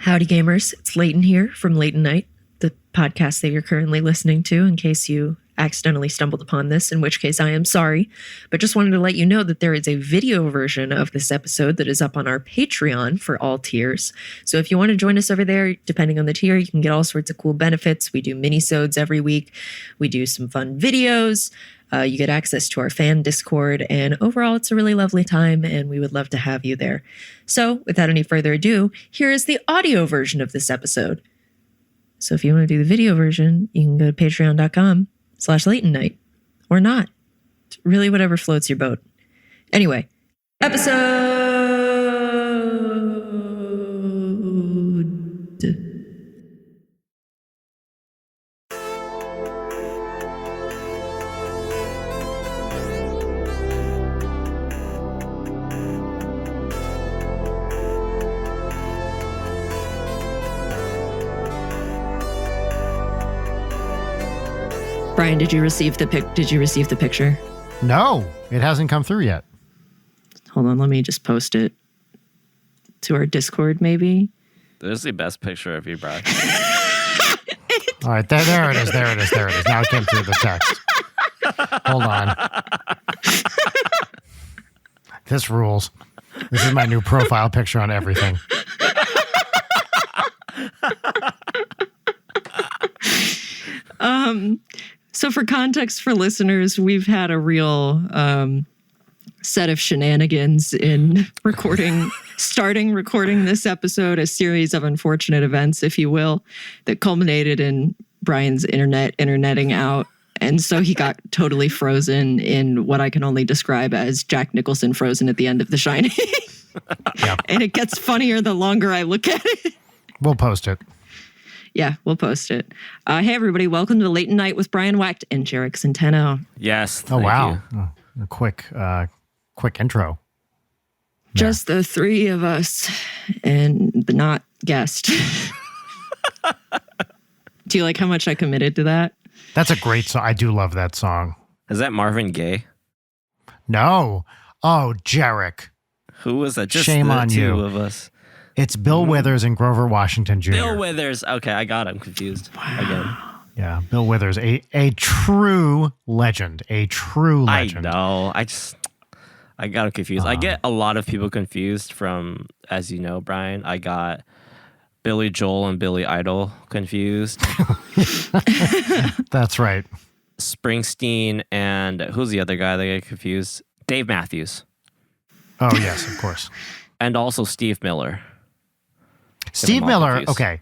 Howdy gamers, it's Leighton here from Leighton Night, the podcast that you're currently listening to in case you accidentally stumbled upon this, in which case I am sorry, but just wanted to let you know that there is a video version of this episode that is up on our Patreon for all tiers. So if you want to join us over there, depending on the tier, you can get all sorts of cool benefits. We do mini-sodes every week. We do some fun videos. You get access to our fan Discord, and overall, it's a really lovely time, and we would love to have you there. So, without any further ado, here is the audio version of this episode. So if you want to do the video version, you can go to patreon.com/Leighton Night, or not. It's really whatever floats your boat. Anyway, episode... Brian, did you receive the picture? No, it hasn't come through yet. Hold on, let me just post it to our Discord, maybe. This is the best picture of you, Brian. All right, there it is. Now it came through the text. Hold on. This rules. This is my new profile picture on everything. So for context for listeners, we've had a real set of shenanigans in starting recording this episode, a series of unfortunate events, if you will, that culminated in Brian's interneting out. And so he got totally frozen in what I can only describe as Jack Nicholson frozen at the end of The Shining. Yep. And it gets funnier the longer I look at it. We'll post it. Yeah, we'll post it. Hey, everybody. Welcome to Leighton Night with Brian Wacht and Jarek Centeno. Yes. Oh, wow. You. A quick intro. Just the three of us and the not guest. Do you like how much I committed to that? That's a great song. I do love that song. Is that Marvin Gaye? No. Oh, Jarek. Who was that? Just Shame the on two you. of us. It's Bill Withers and Grover Washington Jr. Bill Withers. Okay, I got him confused again. Yeah, Bill Withers, a true legend. A true legend. I know. I got him confused. I get a lot of people confused from, as you know, Brian, I got Billy Joel and Billy Idol confused. That's right. Springsteen and who's the other guy that got confused? Dave Matthews. Oh, yes, of course. And also Steve Miller. Steve Miller, okay.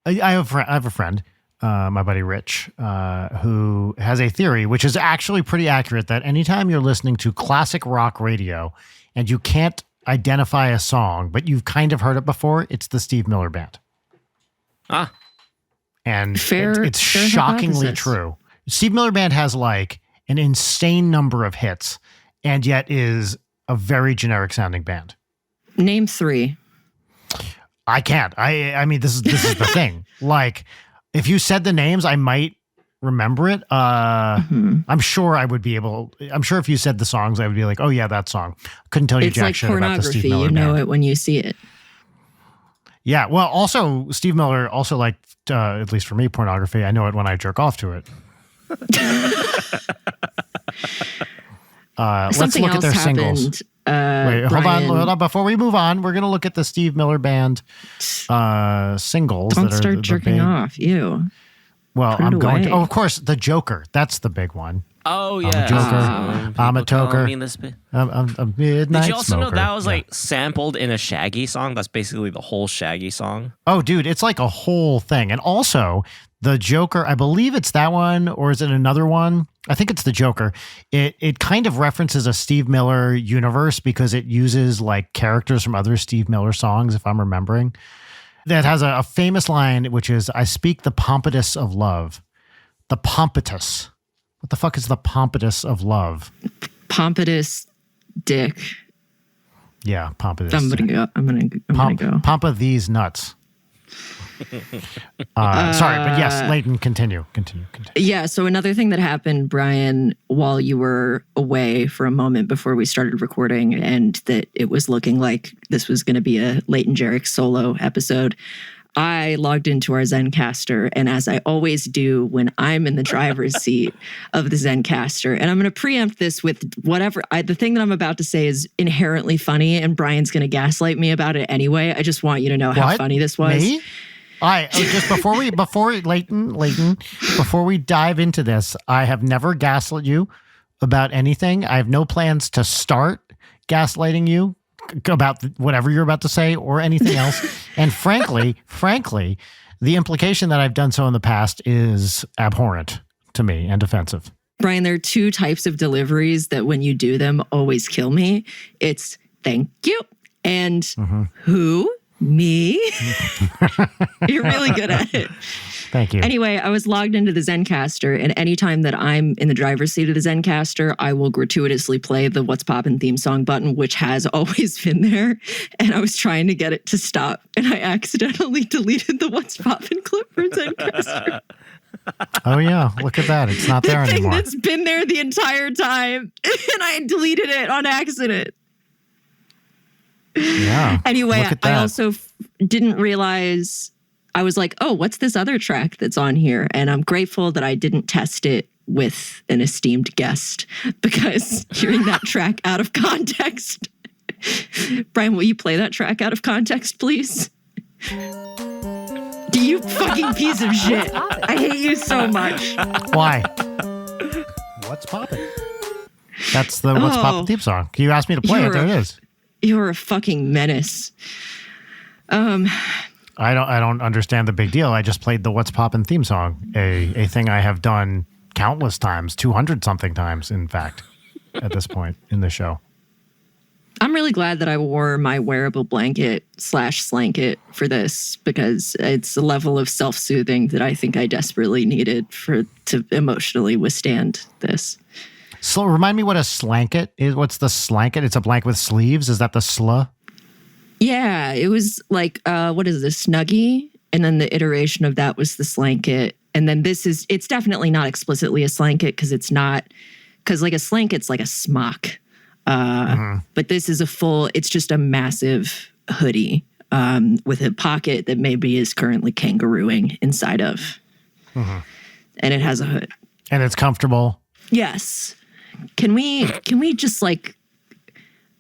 I have a friend, my buddy Rich, who has a theory, which is actually pretty accurate, that anytime you're listening to classic rock radio and you can't identify a song, but you've kind of heard it before, it's the Steve Miller Band. Ah. And fair shockingly hypothesis. true. Steve Miller Band has like an insane number of hits and yet is a very generic sounding band. Name three. I can't. I mean, this is the thing. Like, if you said the names, I might remember it. I'm sure I would be able. I'm sure if you said the songs, I would be like, oh yeah, that song. Couldn't tell you It's jack like shit about the Steve pornography. Miller You know Band. it when you see it. Yeah. Well, also Steve Miller also liked, at least for me, pornography. I know it when I jerk off to it. Let's Something look at else their happened. singles. Wait, hold on. Before we move on, we're going to look at the Steve Miller Band singles. Don't that are start the jerking big, off. You. Well, Put it I'm going to. away. Oh, of course, the Joker. That's the big one. Oh, I'm a yeah. joker. I'm a toker. I'm a midnight Did you also smoker. know that was Yeah. like sampled in a Shaggy song? That's basically the whole Shaggy song. Oh, dude, it's like a whole thing. And also, the Joker, I believe it's that one, or is it another one? I think it's the Joker. It kind of references a Steve Miller universe because it uses like characters from other Steve Miller songs, if I'm remembering. That has a famous line, which is, I speak the pompatus of love. The pompatus. What the fuck is the pompatus of love? Pompatus dick. Yeah, pompatus. I'm gonna go. Pompa these nuts. Sorry, but yes, Leighton, continue. Yeah, so another thing that happened, Brian, while you were away for a moment before we started recording, and that it was looking like this was going to be a Leighton Jarek solo episode, I logged into our Zencastr, and as I always do when I'm in the driver's seat of the Zencastr, and I'm going to preempt this with whatever, the thing that I'm about to say is inherently funny, and Brian's going to gaslight me about it anyway. I just want you to know how funny this was. Me? Just before we dive into this, I have never gaslit you about anything. I have no plans to start gaslighting you about whatever you're about to say or anything else. And frankly, the implication that I've done so in the past is abhorrent to me and offensive. Brian, there are two types of deliveries that when you do them always kill me. It's thank you and who? Me? You're really good at it. Thank you. Anyway, I was logged into the Zencastr, and anytime that I'm in the driver's seat of the Zencastr, I will gratuitously play the What's Poppin' theme song button, which has always been there. And I was trying to get it to stop, and I accidentally deleted the What's Poppin' clip from Zencastr. Oh, yeah. Look at that. It's not there anymore. The thing that's been there the entire time, and I deleted it on accident. Yeah. Anyway, I also didn't realize, I was like, oh, what's this other track that's on here? And I'm grateful that I didn't test it with an esteemed guest, because hearing that track out of context. Brian, will you play that track out of context, please? You fucking piece of shit. I hate you so much. Why? What's Poppin'? That's the What's Poppin' theme song. You asked me to play it. There it is. You're a fucking menace. I don't understand the big deal. I just played the What's Poppin' theme song, a thing I have done countless times, 200 something times, in fact, at this point in the show. I'm really glad that I wore my wearable blanket / slanket for this, because it's a level of self-soothing that I think I desperately needed to emotionally withstand this. So remind me what a slanket is. What's the slanket? It's a blanket with sleeves. Is that the sluh? Yeah, it was like, what is this, Snuggie? And then the iteration of that was the slanket. And then it's definitely not explicitly a slanket, because like a slanket's like a smock. But this is it's just a massive hoodie with a pocket that maybe is currently kangarooing inside of. And it has a hood. And it's comfortable. Yes. Can we just I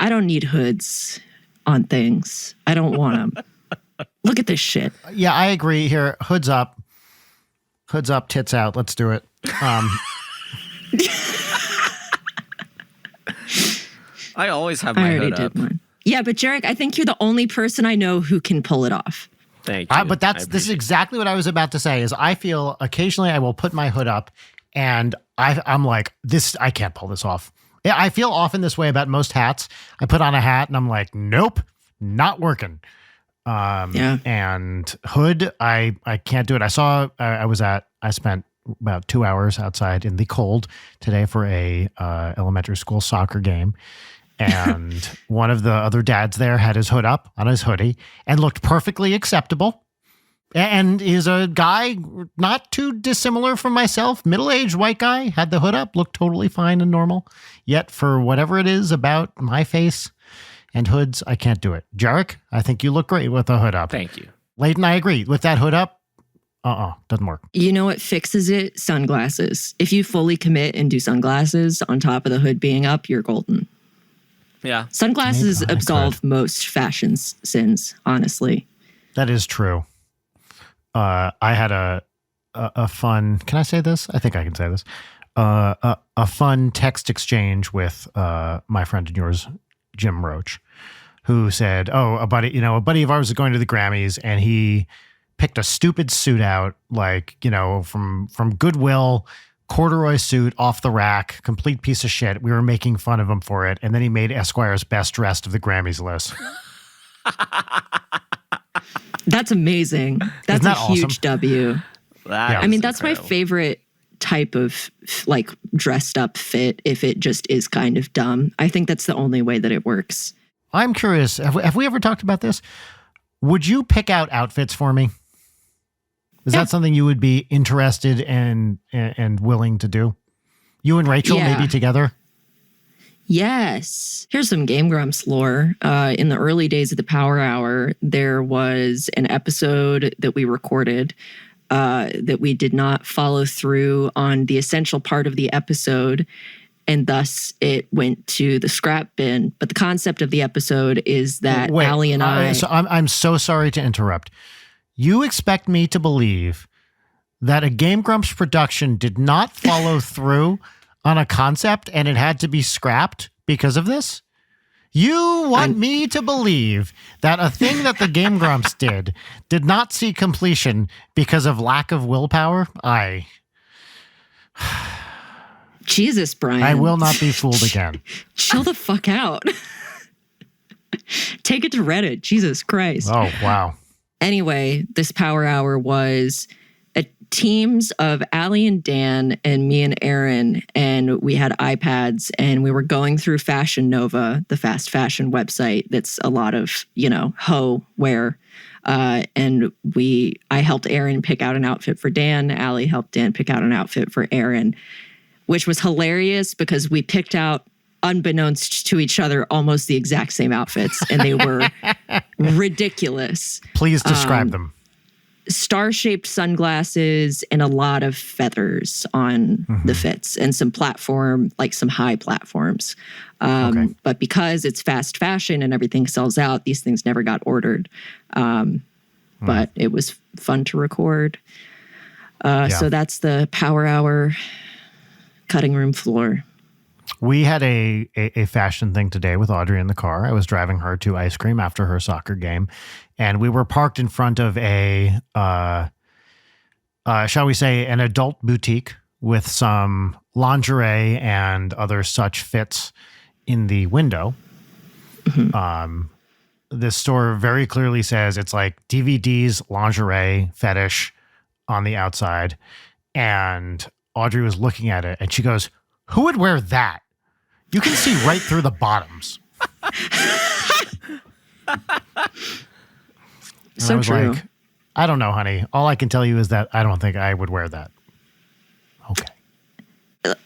don't need hoods on things. I don't want them. Look at this shit. Yeah, I agree here. Hoods up, tits out. Let's do it. I always have my hood up. Mine. Yeah, but Jarek, I think you're the only person I know who can pull it off. Thank you. But this is exactly what I was about to say. Is I feel occasionally I will put my hood up, and I'm like, this, I can't pull this off. I feel often this way about most hats. I put on a hat and I'm like, nope, not working. And hood, I can't do it. I spent about 2 hours outside in the cold today for a elementary school soccer game. And one of the other dads there had his hood up on his hoodie and looked perfectly acceptable. And he's a guy not too dissimilar from myself, middle-aged white guy, had the hood up, looked totally fine and normal. Yet for whatever it is about my face and hoods, I can't do it. Jarek, I think you look great with a hood up. Thank you. Leighton, I agree. With that hood up, doesn't work. You know what fixes it? Sunglasses. If you fully commit and do sunglasses on top of the hood being up, you're golden. Yeah. Sunglasses absolve most fashion sins, honestly. That is true. I had a fun, can I say this? I think I can say this. A fun text exchange with my friend and yours, Jim Roach, who said, a buddy of ours is going to the Grammys, and he picked a stupid suit out, from Goodwill, corduroy suit off the rack, complete piece of shit. We were making fun of him for it. And then he made Esquire's best dressed of the Grammys list. That's amazing. That's a huge awesome? W. That's incredible. My favorite type of dressed up fit, if it just is kind of dumb. I think that's the only way that it works. I'm curious, have we ever talked about this? Would you pick out outfits for me? Is that something you would be interested in and willing to do? You and Rachel maybe together? Yes. Here's some Game Grumps lore. In the early days of the Power Hour, there was an episode that we recorded that we did not follow through on the essential part of the episode, and thus it went to the scrap bin. But the concept of the episode is that Allie and I... So I'm so sorry to interrupt. You expect me to believe that a Game Grumps production did not follow through on a concept and it had to be scrapped because of this? You want me to believe that a thing that the Game Grumps did not see completion because of lack of willpower? Jesus, Brian. I will not be fooled again. Chill the fuck out. Take it to Reddit. Jesus Christ. Oh, wow. Anyway, this Power Hour was teams of Allie and Dan and me and Aaron, and we had iPads and we were going through Fashion Nova, the fast fashion website that's a lot of, hoe wear. And I helped Aaron pick out an outfit for Dan. Allie helped Dan pick out an outfit for Aaron, which was hilarious because we picked out, unbeknownst to each other, almost the exact same outfits, and they were ridiculous. Please describe them. Star-shaped sunglasses and a lot of feathers on the fits and some high platforms. But because it's fast fashion and everything sells out, these things never got ordered. But it was fun to record. So that's the Power Hour cutting room floor. We had a fashion thing today with Audrey in the car. I was driving her to ice cream after her soccer game, and we were parked in front of a, shall we say, an adult boutique with some lingerie and other such fits in the window. This store very clearly says it's like DVDs, lingerie, fetish on the outside. And Audrey was looking at it and she goes, "Who would wear that? You can see right through the bottoms." So true. Like, I don't know, honey. All I can tell you is that I don't think I would wear that.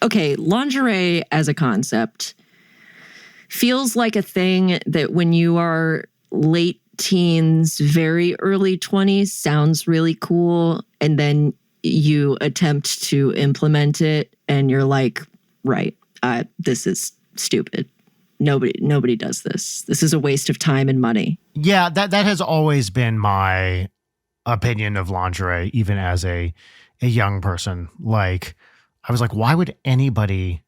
Okay, lingerie as a concept feels like a thing that when you are late teens, very early 20s, sounds really cool. And then you attempt to implement it and you're like, right, this is stupid. Nobody does this. This is a waste of time and money. Yeah, that has always been my opinion of lingerie, even as a young person. Like, I was like, why would anybody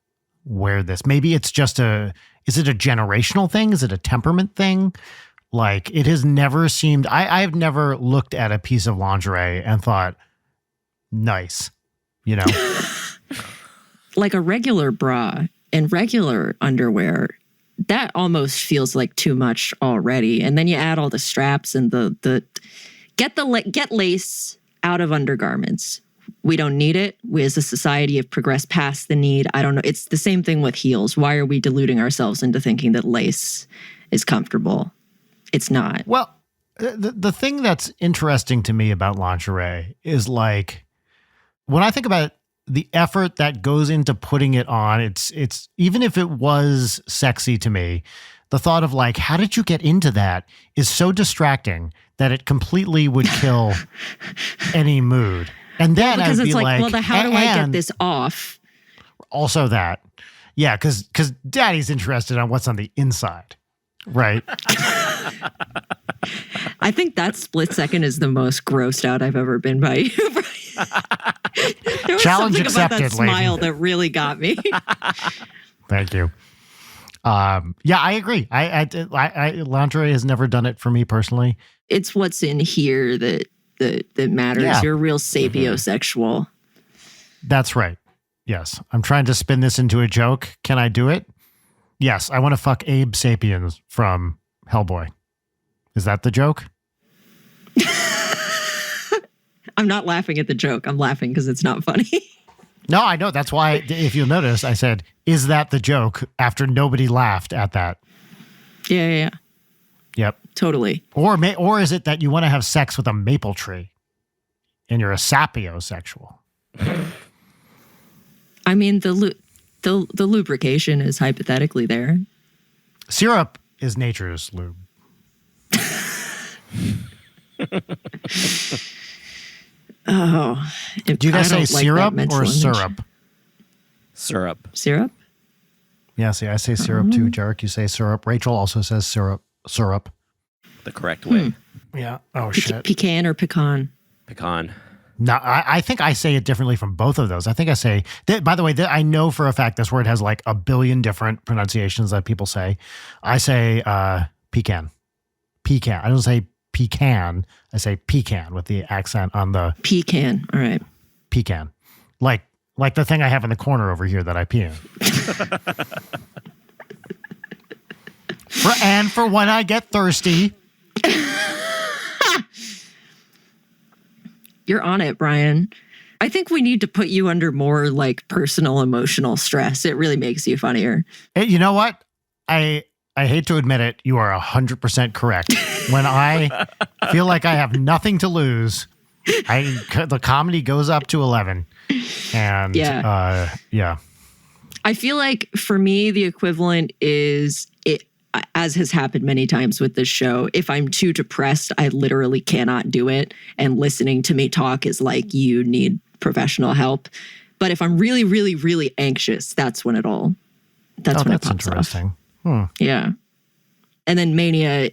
wear this? Maybe it's just is it a generational thing? Is it a temperament thing? Like, it has never seemed, I've never looked at a piece of lingerie and thought, nice, Like a regular bra and regular underwear, that almost feels like too much already. And then you add all the straps and get lace out of undergarments. We don't need it. We as a society have progressed past the need. I don't know. It's the same thing with heels. Why are we deluding ourselves into thinking that lace is comfortable? It's not. Well, the thing that's interesting to me about lingerie is, like, when I think about the effort that goes into putting it on, it's even if it was sexy to me, the thought of, like, how did you get into that is so distracting that it completely would kill any mood. And then because I'd be it's like, well, how do I get and this off? Also that, yeah, because Daddy's interested on what's on the inside, right? I think that split second is the most grossed out I've ever been by you. There was Challenge something accepted, about that smile lady. that really got me. Thank you. Yeah, I agree. I lingerie has never done it for me personally. It's what's in here that matters. Yeah. You're real sapiosexual. That's right. Yes. I'm trying to spin this into a joke. Can I do it? Yes. I want to fuck Abe Sapiens from Hellboy. Is that the joke? I'm not laughing at the joke. I'm laughing because it's not funny. No, I know. That's why, if you'll notice, I said, is that the joke, after nobody laughed at that? Yeah. Yep. Totally. Or is it that you want to have sex with a maple tree and you're a sapiosexual? I mean, The lubrication is hypothetically there. Syrup is nature's lube. Oh. Do you guys say syrup or syrup? Syrup. Syrup? Yeah, see, I say syrup too, Jarek. You say syrup. Rachel also says syrup. Syrup. The correct way. Yeah. Oh, shit. Pecan or pecan? Pecan. No, I think I say it differently from both of those. I think I say, by the way, I know for a fact this word has like a billion different pronunciations that people say. I say pecan. Pecan. I don't say pecan. I say pecan with the accent on the pecan. All right. Pecan. Like the thing I have in the corner over here that I pee in. For when I get thirsty. You're on it, Brian. I think we need to put you under more like personal emotional stress. It really makes you funnier. You know what? I hate to admit it. You are 100% correct. When I feel like I have nothing to lose, the comedy goes up to 11. And yeah. I feel like for me, the equivalent is it, as has happened many times with this show. If I'm too depressed, I literally cannot do it. And listening to me talk is like, you need professional help. But if I'm really, really, really anxious, that's when it pops interesting. off. Yeah. And then mania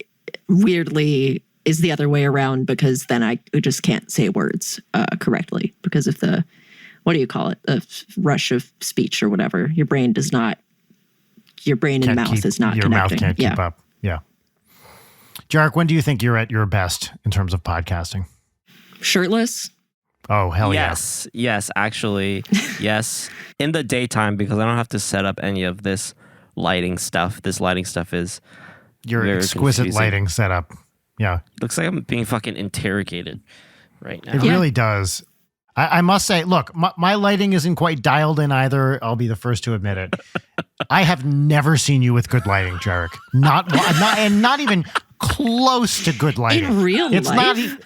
weirdly is the other way around, because then I just can't say words correctly because of the, what do you call it? The rush of speech or whatever. Your brain and mouth is not your connecting. Mouth can't keep up. Yeah. Jarek, when do you think you're at your best in terms of podcasting? Shirtless? Oh, hell yes. Yes, actually. Yes. In the daytime, because I don't have to set up any of this lighting stuff. This lighting stuff is your very exquisite confusing. lighting setup. Yeah. Looks like I'm being fucking interrogated right now. It really does. I must say, look, my lighting isn't quite dialed in either. I'll be the first to admit it. I have never seen you with good lighting, Jarek. Not even close to good lighting. In real life?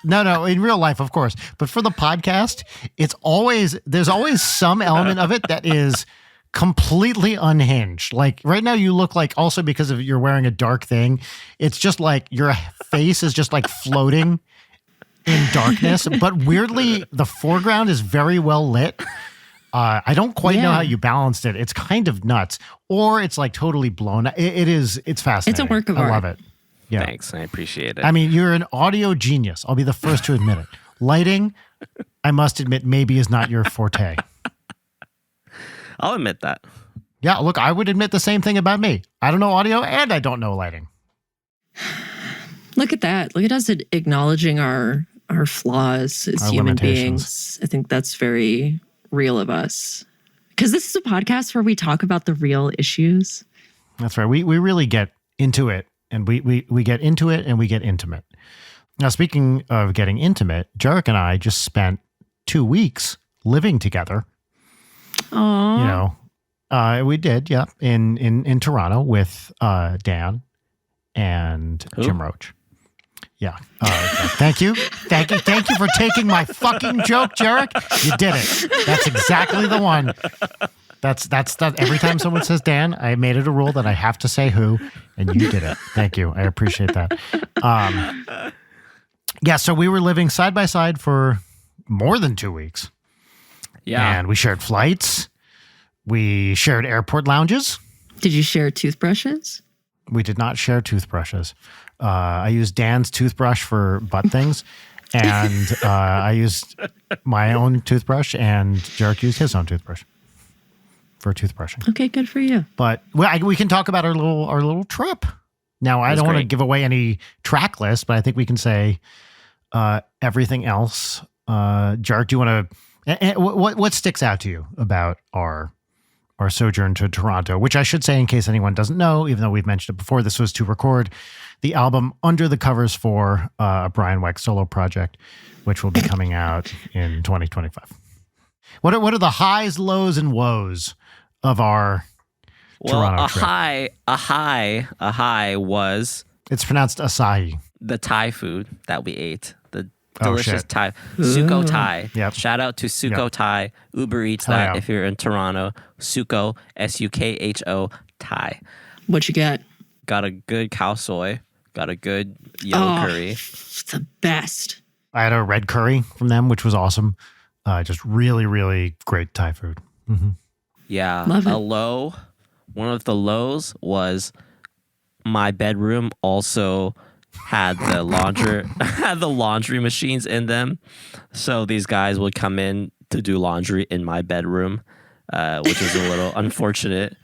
No, in real life, of course. But for the podcast, there's always some element of it that is completely unhinged. Like right now you look like, also because of you're wearing a dark thing, it's just like your face is just like floating in darkness, but weirdly the foreground is very well lit. I don't quite know how you balanced it. It's kind of nuts, or it's like totally blown. It's fascinating. It's a work of art. I love it. Yeah. Thanks. I appreciate it. I mean, you're an audio genius. I'll be the first to admit it. Lighting, I must admit, maybe is not your forte. I'll admit that. Yeah, look, I would admit the same thing about me. I don't know audio and I don't know lighting. Look at that. Look at us acknowledging our flaws as Our human limitations. beings. I think that's very real of us. Because this is a podcast where we talk about the real issues. That's right. We really get into it, and we get into it and we get intimate. Now, speaking of getting intimate, Jarek and I just spent 2 weeks living together. Aww. You know, we did, yeah, in Toronto with Dan and Jim Roach. Yeah. Okay. Thank you for taking my fucking joke, Jarek. You did it. That's exactly the one. That's every time someone says Dan, I made it a rule that I have to say who, and you did it. Thank you. I appreciate that. Yeah, so we were living side by side for more than 2 weeks. Yeah. And we shared flights. We shared airport lounges. Did you share toothbrushes? We did not share toothbrushes. I used Dan's toothbrush for butt things, and I used my own toothbrush, and Jarek used his own toothbrush for toothbrushing. Okay, good for you. But we can talk about our little trip. Now, I don't want to give away any track list, but I think we can say everything else. Jarek, do you want to? What sticks out to you about our sojourn to Toronto? Which I should say, in case anyone doesn't know, even though we've mentioned it before, this was to record the album Under the Covers for a Brian Weck solo project, which will be coming out in 2025. What are the highs, lows, and woes of our Toronto trip? A high was It's pronounced Asahi. the Thai food that we ate. The delicious Thai Suko Thai. Yep. Shout out to Suko Thai. Uber Eats Hell that yeah. if you're in Toronto. Sukho, Sukho, Thai. What you got? Got a good khao soy. Got a good yellow curry. It's the best. I had a red curry from them, which was awesome. Just really, really great Thai food. Mm-hmm. Yeah. Love it. A low. One of the lows was my bedroom also had the laundry machines in them. So these guys would come in to do laundry in my bedroom, which is a little unfortunate.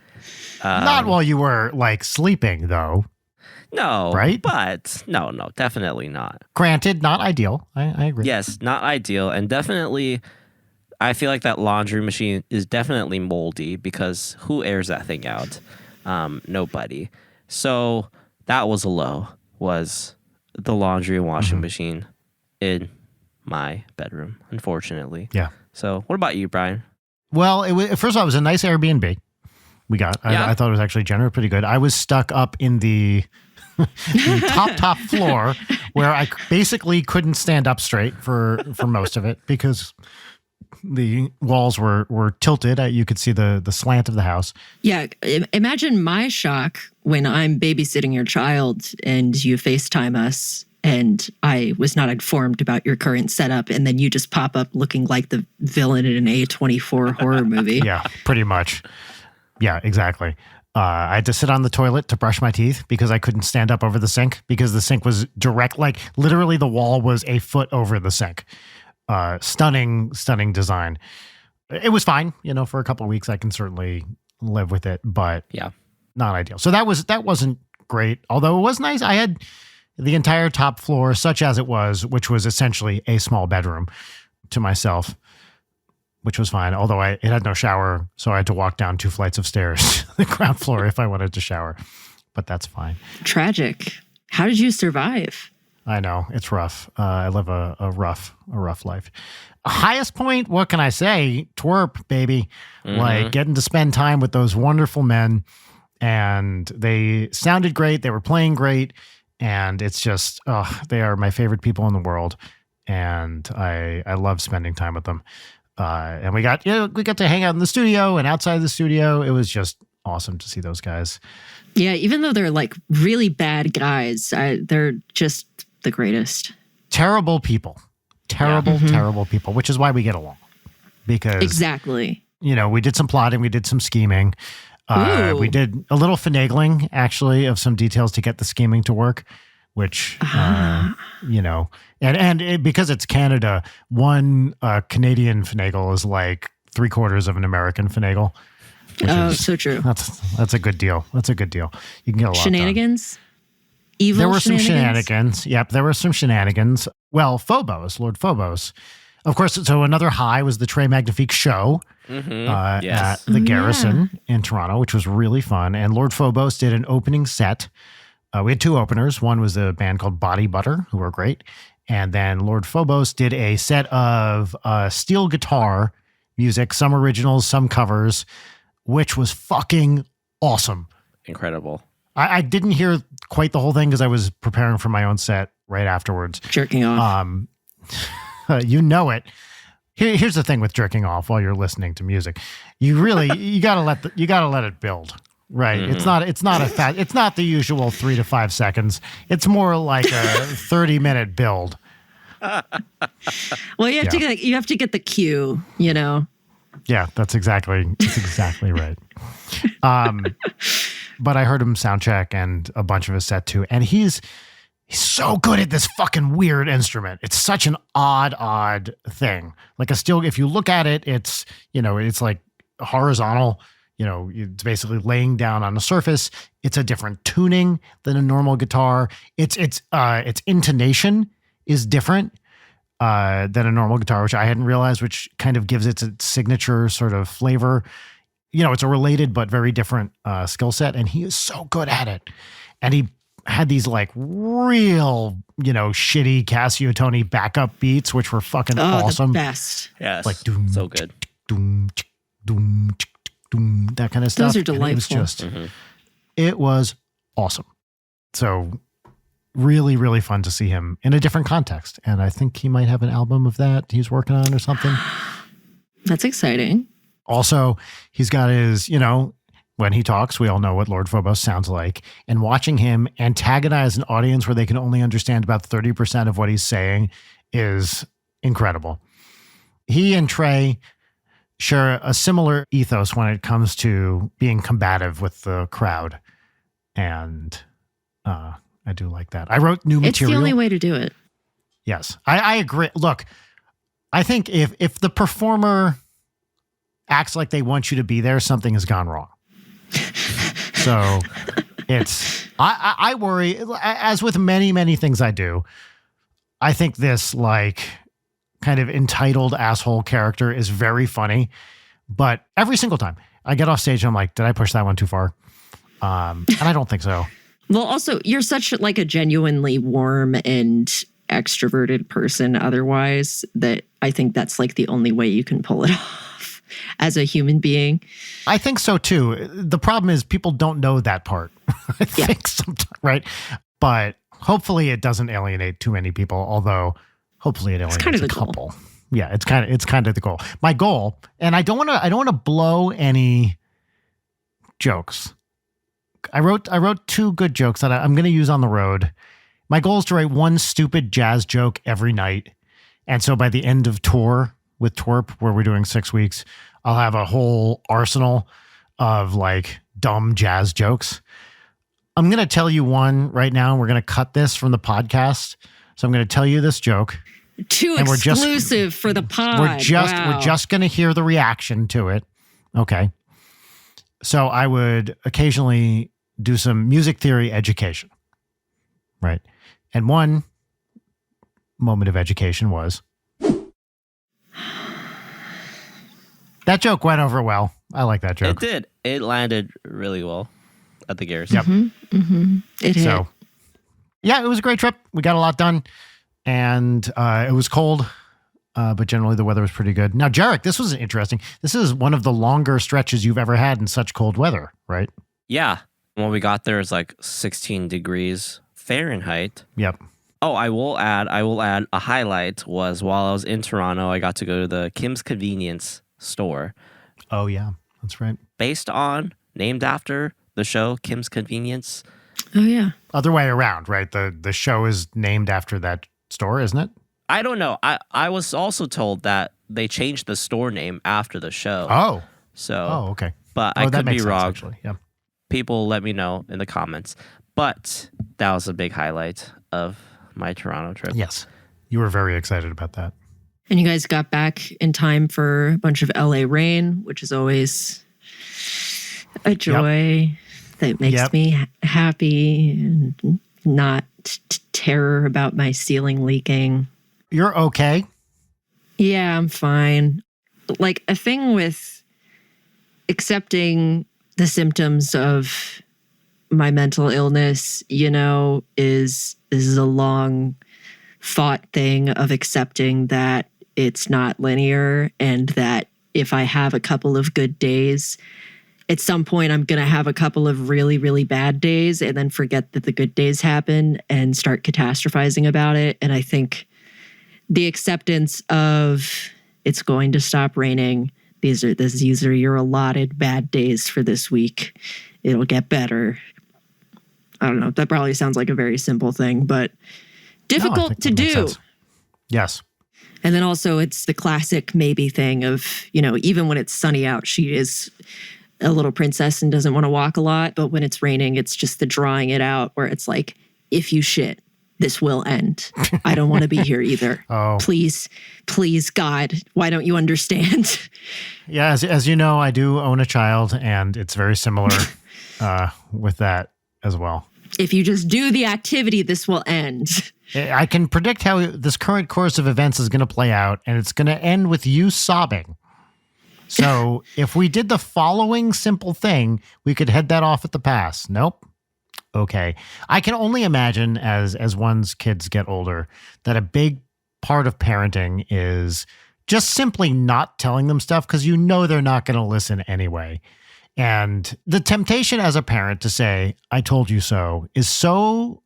Not while you were like sleeping, though. No, right? But no, definitely not. Granted, not ideal. I agree. Yes, not ideal. And definitely, I feel like that laundry machine is definitely moldy because who airs that thing out? Nobody. So that was a low, was the laundry and washing machine in my bedroom, unfortunately. Yeah. So what about you, Brian? Well, first of all, it was a nice Airbnb we got. Yeah. I thought it was actually generally pretty good. I was stuck up in the top floor where I basically couldn't stand up straight for most of it because the walls were tilted. You could see the slant of the house. Yeah. Imagine my shock when I'm babysitting your child and you FaceTime us and I was not informed about your current setup. And then you just pop up looking like the villain in an A24 horror movie. Yeah, pretty much. Yeah, exactly. I had to sit on the toilet to brush my teeth because I couldn't stand up over the sink because the sink was direct, like literally the wall was a foot over the sink. Stunning design. It was fine, for a couple of weeks. I can certainly live with it, but yeah, not ideal. So that wasn't great. Although it was nice. I had the entire top floor, such as it was, which was essentially a small bedroom to myself, which was fine. Although it had no shower, so I had to walk down 2 flights of stairs to the ground floor if I wanted to shower. But that's fine. Tragic. How did you survive? I know, it's rough. I live a rough life. Highest point, what can I say? Twerp, baby. Like getting to spend time with those wonderful men, and they sounded great. They were playing great, and it's just, they are my favorite people in the world, and I love spending time with them. And we got to hang out in the studio and outside the studio. It was just awesome to see those guys. Yeah, even though they're like really bad guys, they're just the greatest. Terrible people. Terrible people, which is why we get along. Because exactly. We did some plotting, we did some scheming. We did a little finagling, actually, of some details to get the scheming to work, which, and because it's Canada, one Canadian finagle is like 3/4 of an American finagle. So true. That's a good deal. That's a good deal. You can get a lot shenanigans. Evil. There were some shenanigans. Yep, there were some shenanigans. Well, Phobos, Lord Phobos, of course. So another high was the Très Magnifique show at the Garrison in Toronto, which was really fun. And Lord Phobos did an opening set. We had 2 openers. One was a band called Body Butter, who were great. And then Lord Phobos did a set of steel guitar music, some originals, some covers, which was fucking awesome. Incredible. I didn't hear quite the whole thing because I was preparing for my own set right afterwards. Jerking off. You know it. Here's the thing with jerking off while you're listening to music. You gotta let it build. Right. Mm-hmm. It's not the usual 3 to 5 seconds. It's more like a 30-minute build. Well, you have to get the cue, Yeah, that's exactly right. But I heard him sound check and a bunch of his set too, and he's so good at this fucking weird instrument. It's such an odd thing. Like a steel. If you look at it, it's it's like horizontal. It's basically laying down on a surface. It's a different tuning than a normal guitar. Its intonation is different than a normal guitar, which I hadn't realized, which kind of gives it its signature sort of flavor. It's a related but very different skill set, and he is so good at it. And he had these like real, shitty Casio Tony backup beats, which were fucking awesome. The best. Yes, like doom, so good. Doom, doom, doom, that kind of stuff. Those are delightful. It was awesome. So really, really fun to see him in a different context. And I think he might have an album of that he's working on or something. That's exciting. Also, he's got his, when he talks, we all know what Lord Phobos sounds like. And watching him antagonize an audience where they can only understand about 30% of what he's saying is incredible. He and Trey share a similar ethos when it comes to being combative with the crowd. And I do like that. I wrote new material. It's the only way to do it. Yes, I agree. Look, I think if the performer acts like they want you to be there, something has gone wrong. So I worry, as with many, many things I do, I think this like kind of entitled asshole character is very funny, but every single time I get off stage, I'm like, did I push that one too far? And I don't think so. Well, also, you're such like a genuinely warm and extroverted person otherwise that I think that's like the only way you can pull it off as a human being. I think so too. The problem is people don't know that part. I think sometimes, right? But hopefully it doesn't alienate too many people, although hopefully it alienates a couple. Yeah, it's kind of the goal. My goal, and I don't want to blow any jokes. I wrote 2 good jokes that I'm going to use on the road. My goal is to write 1 stupid jazz joke every night. And so by the end of tour with Twerp, where we're doing 6 weeks, I'll have a whole arsenal of like dumb jazz jokes. I'm going to tell you one right now. We're going to cut this from the podcast. So I'm going to tell you this joke. Too exclusive for the pod. We're just going to hear the reaction to it. Okay. So I would occasionally do some music theory education. Right. And one moment of education was that joke went over well. I like that joke. It did. It landed really well at the Gears. Yep. It hit. So, yeah, it was a great trip. We got a lot done. And it was cold, but generally the weather was pretty good. Now, Jarek, this was interesting. This is one of the longer stretches you've ever had in such cold weather, right? Yeah. When we got there, it's like 16 degrees Fahrenheit. Yep. Oh, I will add a highlight was while I was in Toronto, I got to go to the Kim's Convenience store. Oh, yeah. That's right. Named after the show, Kim's Convenience. Oh, yeah. Other way around, right? The show is named after that store, isn't it? I don't know. I was also told that they changed the store name after the show. Oh. So. Oh, okay. But I could be wrong. Actually. Yeah. People let me know in the comments. But that was a big highlight of my Toronto trip. Yes. You were very excited about that. And you guys got back in time for a bunch of LA rain, which is always a joy that makes me happy and not terror about my ceiling leaking. You're okay? Yeah, I'm fine. Like a thing with accepting the symptoms of my mental illness, is a long fought thing of accepting that it's not linear and that if I have a couple of good days, at some point I'm going to have a couple of really, really bad days and then forget that the good days happen and start catastrophizing about it. And I think the acceptance of it's going to stop raining. These are your allotted bad days for this week. It'll get better. I don't know. That probably sounds like a very simple thing, but difficult to do. Yes. And then also it's the classic maybe thing of, even when it's sunny out, she is a little princess and doesn't want to walk a lot. But when it's raining, it's just the drawing it out where it's like, if you shit, this will end. I don't want to be here either. Oh. Please, God, why don't you understand? Yeah, as you know, I do own a child, and it's very similar with that as well. If you just do the activity, this will end. I can predict how this current course of events is going to play out, and it's going to end with you sobbing. So if we did the following simple thing, we could head that off at the pass. Nope. Okay. I can only imagine as one's kids get older that a big part of parenting is just simply not telling them stuff because they're not going to listen anyway. And the temptation as a parent to say, I told you so, is so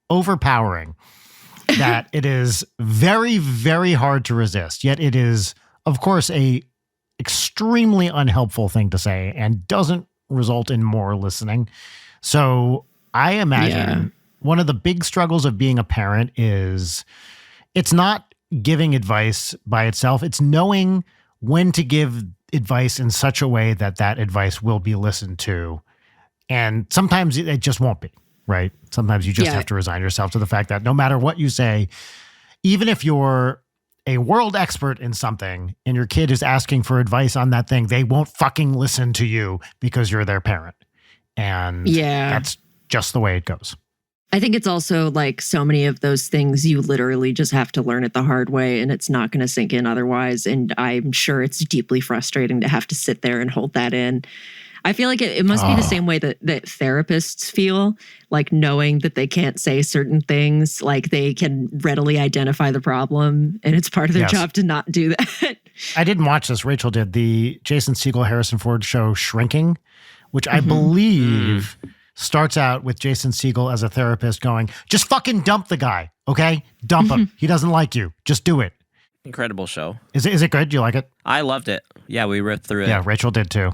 overpowering that it is very, very hard to resist. Yet it is, of course, a extremely unhelpful thing to say and doesn't result in more listening. So I imagine one of the big struggles of being a parent is it's not giving advice by itself. It's knowing when to give advice in such a way that that advice will be listened to. And sometimes it just won't be, right? Sometimes you just have to resign yourself to the fact that no matter what you say, even if you're a world expert in something and your kid is asking for advice on that thing, they won't fucking listen to you because you're their parent. And that's just the way it goes. I think it's also like so many of those things you literally just have to learn it the hard way and it's not going to sink in otherwise. And I'm sure it's deeply frustrating to have to sit there and hold that in. I feel like it must be the same way that therapists feel, like knowing that they can't say certain things, like they can readily identify the problem and it's part of their job to not do that. I didn't watch this. Rachel did the Jason Segel, Harrison Ford show Shrinking, which I believe starts out with Jason Segel as a therapist going, just fucking dump the guy, okay? Dump him. He doesn't like you. Just do it. Incredible show. Is it good? Do you like it? I loved it. Yeah, we ripped through it. Yeah, Rachel did too.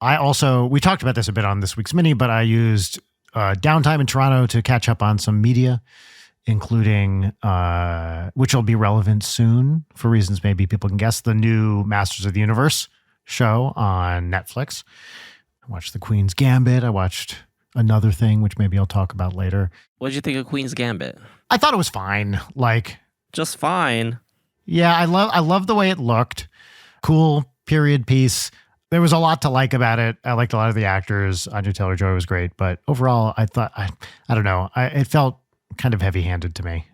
We talked about this a bit on this week's mini, but I used downtime in Toronto to catch up on some media, including, which will be relevant soon for reasons maybe people can guess, the new Masters of the Universe show on Netflix. I watched The Queen's Gambit. I watched another thing, which maybe I'll talk about later. What did you think of Queen's Gambit? I thought it was fine. Just fine. Yeah, I love the way it looked. Cool period piece. There was a lot to like about it. I liked a lot of the actors. Anya Taylor-Joy was great, but overall, I thought I don't know. It felt kind of heavy-handed to me.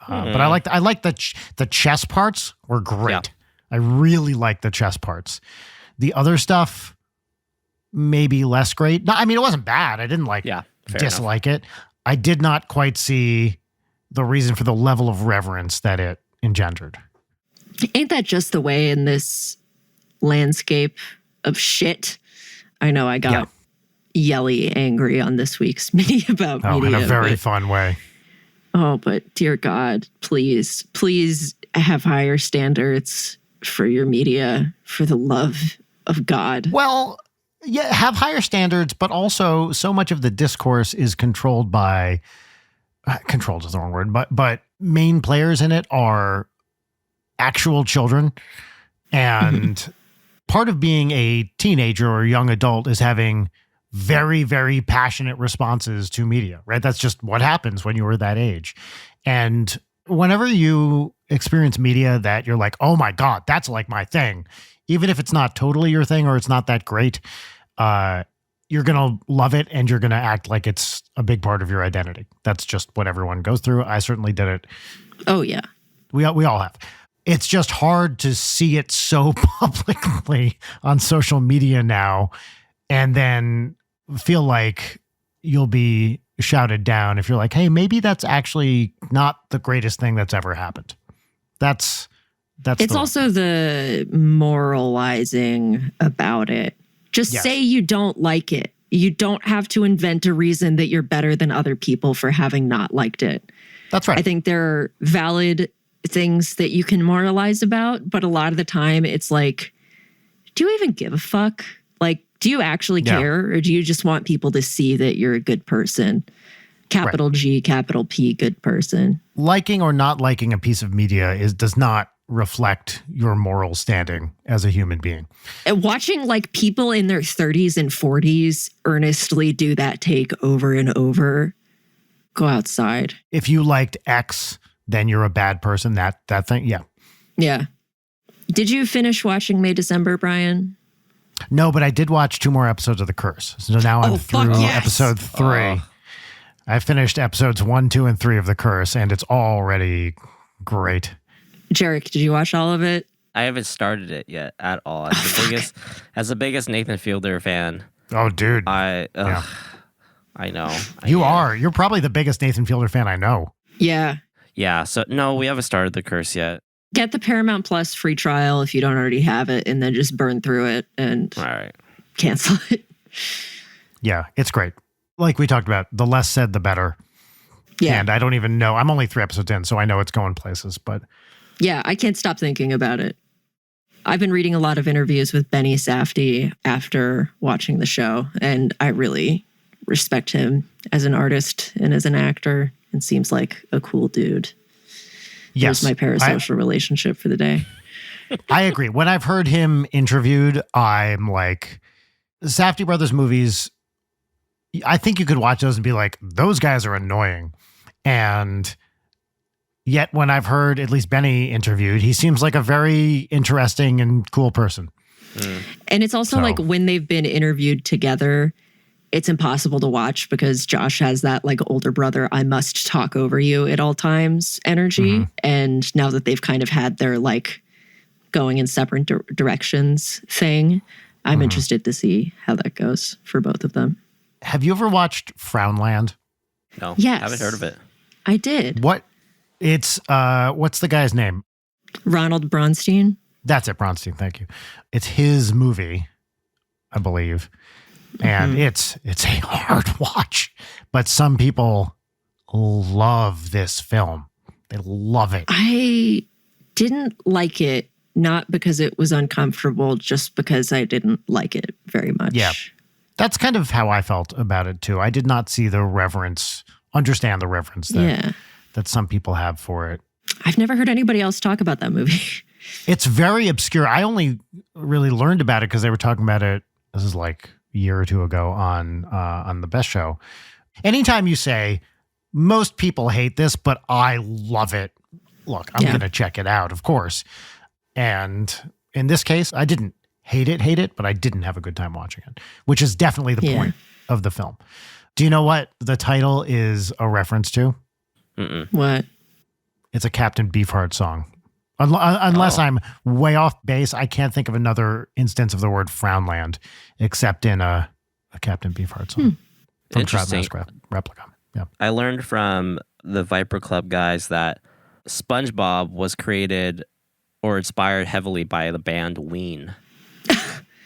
But I liked the chess parts were great. Yeah. I really liked the chess parts. The other stuff, maybe less great. No, I mean, it wasn't bad. I didn't dislike it. I did not quite see the reason for the level of reverence that it engendered. Ain't that just the way in this landscape of shit? I know I got yelly angry on this week's mini about media. In a very fun way. Oh, but dear God, please have higher standards for your media, for the love of God. Well, yeah, have higher standards, but also so much of the discourse is controlled by, controlled is the wrong word, but main players in it are actual children. And part of being a teenager or a young adult is having very, very passionate responses to media, right? That's just what happens when you were that age. And whenever you experience media that you're like, oh my God, that's like my thing, even if it's not totally your thing or it's not that great, you're going to love it and you're going to act like it's a big part of your identity. That's just what everyone goes through. I certainly did it. Oh, yeah. We all have. It's just hard to see it so publicly on social media now and then feel like you'll be shouted down if you're like, hey, maybe that's actually not the greatest thing that's ever happened. It's also the moralizing about it. Just say you don't like it. You don't have to invent a reason that you're better than other people for having not liked it. That's right. I think there are valid things that you can moralize about, but a lot of the time it's like, do you even give a fuck? Like, do you actually care? Or do you just want people to see that you're a good person? Capital G, capital P, good person. Liking or not liking a piece of media does not reflect your moral standing as a human being. And watching like people in their 30s and 40s earnestly do that take over and over, go outside. If you liked X, then you're a bad person. That thing, yeah. Yeah. Did you finish watching May December, Brian? No, but I did watch 2 more episodes of The Curse. So now I'm through episode 3. I finished episodes 1, 2, and 3 of The Curse, and it's already great. Jarek, did you watch all of it? I haven't started it yet at all. As the biggest Nathan Fielder fan. Oh, dude. I know. You're probably the biggest Nathan Fielder fan I know. Yeah. Yeah. So no, we haven't started The Curse yet. Get the Paramount Plus free trial if you don't already have it, and then just burn through it and cancel it. Yeah, it's great. Like we talked about, the less said, the better. Yeah. And I don't even know. I'm only 3 episodes in, so I know it's going places, but... Yeah, I can't stop thinking about it. I've been reading a lot of interviews with Benny Safdie after watching the show, and I really respect him as an artist and as an actor, and seems like a cool dude. Yes. There's my parasocial relationship for the day. I agree. When I've heard him interviewed, I'm like, Safdie Brothers movies, I think you could watch those and be like, those guys are annoying. And yet when I've heard at least Benny interviewed, he seems like a very interesting and cool person. And it's also like when they've been interviewed together, it's impossible to watch because Josh has that like older brother, I must talk over you at all times energy. And now that they've kind of had their like going in separate directions thing, I'm interested to see how that goes for both of them. Have you ever watched Frownland? No, Yes. haven't heard of it. I did. What? It's, what's the guy's name? Ronald Bronstein. That's it, Bronstein. Thank you. It's his movie, I believe. And it's a hard watch, but some people love this film. They love it. I didn't like it, not because it was uncomfortable, just because I didn't like it very much. Yeah. That's kind of how I felt about it too. I did not see the reverence, understand the reverence that some people have for it. I've never heard anybody else talk about that movie. It's very obscure. I only really learned about it because they were talking about it. This is like a year or two ago on the Best Show. Anytime you say most people hate this, but I love it. Look, I'm going to check it out, of course. And in this case, I didn't hate it, but I didn't have a good time watching it, which is definitely the point of the film. Do you know what the title is a reference to? What? It's a Captain Beefheart song. Unless I'm way off base, I can't think of another instance of the word Frownland except in a Captain Beefheart song from Interesting. Trout Mask Replica. Yeah. I learned from the Viper Club guys that SpongeBob was created or inspired heavily by the band Ween.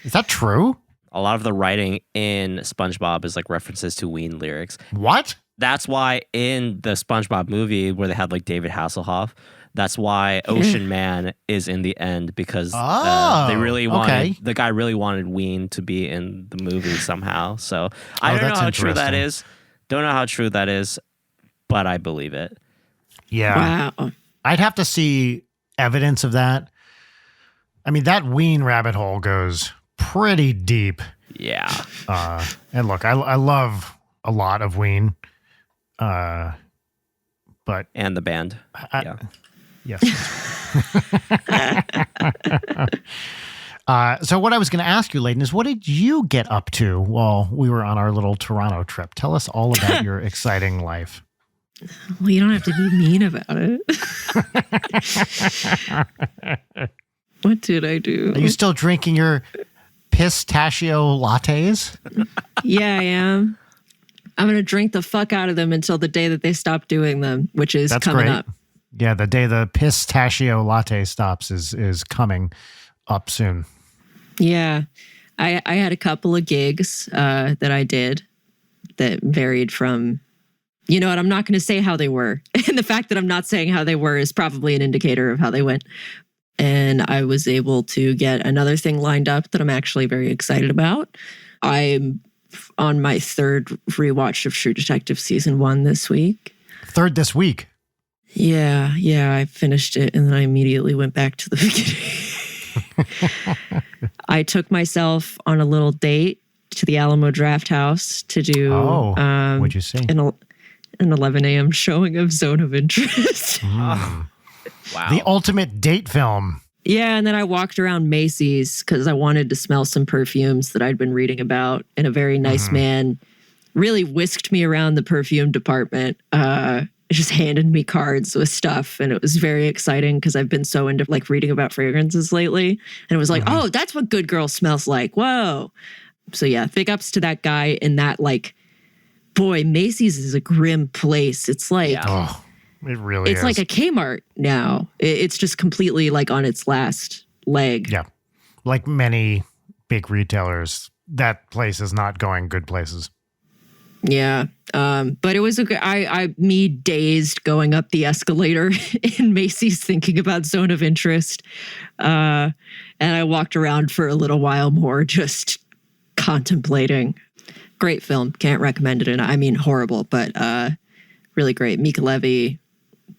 Is that true? A lot of the writing in SpongeBob is like references to Ween lyrics. What? That's why in the SpongeBob movie where they had like David Hasselhoff, that's why Ocean Man is in the end because they really wanted the guy really wanted Ween to be in the movie somehow. So I don't know how true that is. Don't know how true that is, but I believe it. Yeah. Wow. I'd have to see evidence of that. I mean, that Ween rabbit hole goes pretty deep. Yeah. And look, I love a lot of Ween. But and the band. Yes. So what I was going to ask you, Layden, is what did you get up to while we were on our little Toronto trip? Tell us all about your exciting life. Well, you don't have to be mean about it. What did I do? Are you still drinking your pistachio lattes? Yeah, I am. I'm going to drink the fuck out of them until the day that they stop doing them, which is coming up. Yeah, the day the pistachio latte stops is coming up soon. Yeah. I had a couple of gigs that I did that varied from, you know what, I'm not going to say how they were. And the fact that I'm not saying how they were is probably an indicator of how they went. And I was able to get another thing lined up that I'm actually very excited about. I'm on my third rewatch of True Detective season 1 this week. Third this week? Yeah, I finished it and then I immediately went back to the beginning. I took myself on a little date to the Alamo Draft House to do what'd you see? An 11 a.m. showing of Zone of Interest. Wow. The ultimate date film. Yeah, and then I walked around Macy's because I wanted to smell some perfumes that I'd been reading about, and a very nice man really whisked me around the perfume department. Just handed me cards with stuff, and it was very exciting because I've been so into like reading about fragrances lately, and it was like, oh, that's what good girl smells like. Whoa. So yeah, big ups to that guy. And that, like, boy, Macy's is a grim place. It's like, oh, it really it's is. like a Kmart now. It's just completely like on its last leg. Yeah. Like many big retailers, that place is not going good places. Yeah. But it was me dazed going up the escalator in Macy's thinking about Zone of Interest. And I walked around for a little while more just contemplating. Great film. Can't recommend it. And I mean, horrible, but really great. Mika Levy,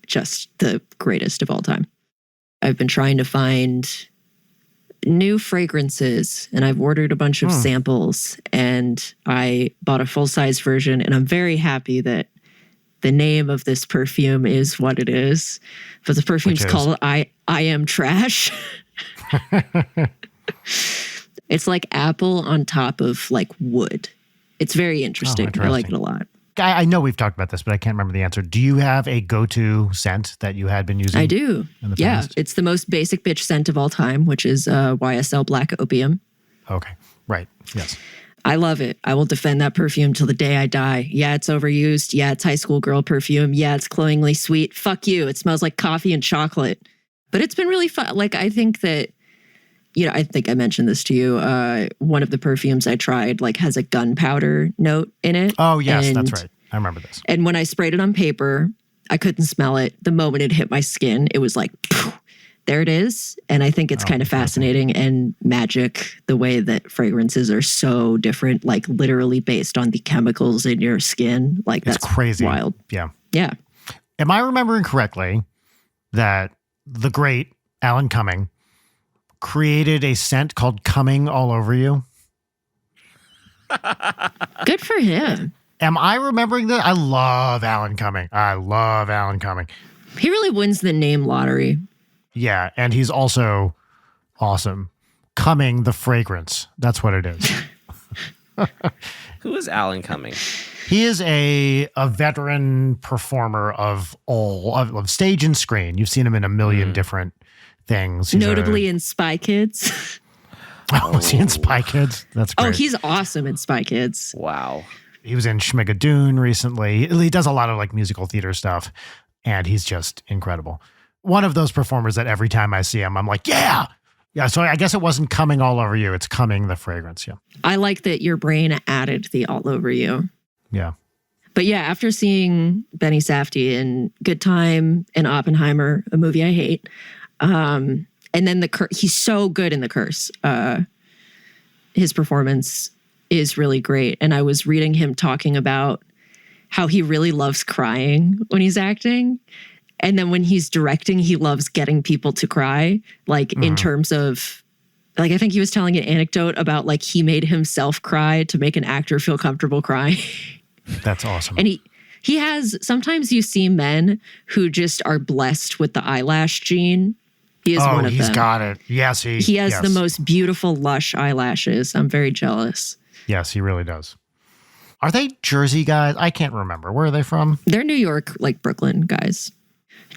just the greatest of all time. I've been trying to find new fragrances, and I've ordered a bunch of samples, and I bought a full-size version, and I'm very happy that the name of this perfume is what it is. But the perfume's called I Am Trash. It's like apple on top of like wood. It's very interesting. I like it a lot. I know we've talked about this, but I can't remember the answer. Do you have a go-to scent that you had been using? I do. Yeah, past? It's the most basic bitch scent of all time, which is YSL Black Opium. Okay, right. Yes. I love it. I will defend that perfume till the day I die. Yeah, it's overused. Yeah, it's high school girl perfume. Yeah, it's cloyingly sweet. Fuck you. It smells like coffee and chocolate. But it's been really fun. Like, I think that, I think I mentioned this to you. One of the perfumes I tried like has a gunpowder note in it. Oh, yes, that's right. I remember this. And when I sprayed it on paper, I couldn't smell it. The moment it hit my skin, it was like, poof, there it is. And I think it's kind of fascinating and magic the way that fragrances are so different, like literally based on the chemicals in your skin. Like that's crazy. Wild. Yeah. Yeah. Am I remembering correctly that the great Alan Cumming created a scent called Coming All Over You? Good for him. Am I remembering that? I love Alan Cumming. He really wins the name lottery. Yeah, and he's also awesome. Cumming the fragrance. That's what it is. Who is Alan Cumming? He is a veteran performer of stage and screen. You've seen him in a million different things. He's notably in Spy Kids. Oh, is he in Spy Kids? That's great. Oh, he's awesome in Spy Kids. Wow. He was in Schmigadoon recently. He does a lot of like musical theater stuff, and he's just incredible. One of those performers that every time I see him, I'm like, yeah. Yeah, so I guess it wasn't Coming All Over You. It's Cumming the fragrance, yeah. I like that your brain added the all over you. Yeah. But yeah, after seeing Benny Safdie in Good Time and Oppenheimer, a movie I hate, and then he's so good in The Curse. His performance is really great. And I was reading him talking about how he really loves crying when he's acting. And then when he's directing, he loves getting people to cry, like in terms of, like, I think he was telling an anecdote about like he made himself cry to make an actor feel comfortable crying. That's awesome. And he has, sometimes you see men who just are blessed with the eyelash gene. He is one of them. He's got it. Yes, he has the most beautiful, lush eyelashes. I'm very jealous. Yes, he really does. Are they Jersey guys? I can't remember. Where are they from? They're New York, like Brooklyn guys.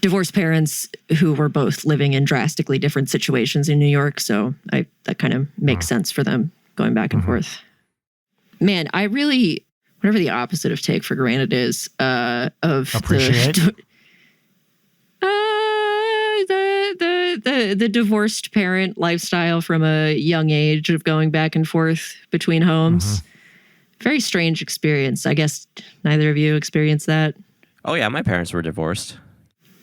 Divorced parents who were both living in drastically different situations in New York. So that kind of makes sense for them going back and forth. Man, I really, whatever the opposite of take for granted is, of appreciate. The divorced parent lifestyle from a young age of going back and forth between homes. Very strange experience. I guess neither of you experienced that. Oh yeah, my parents were divorced.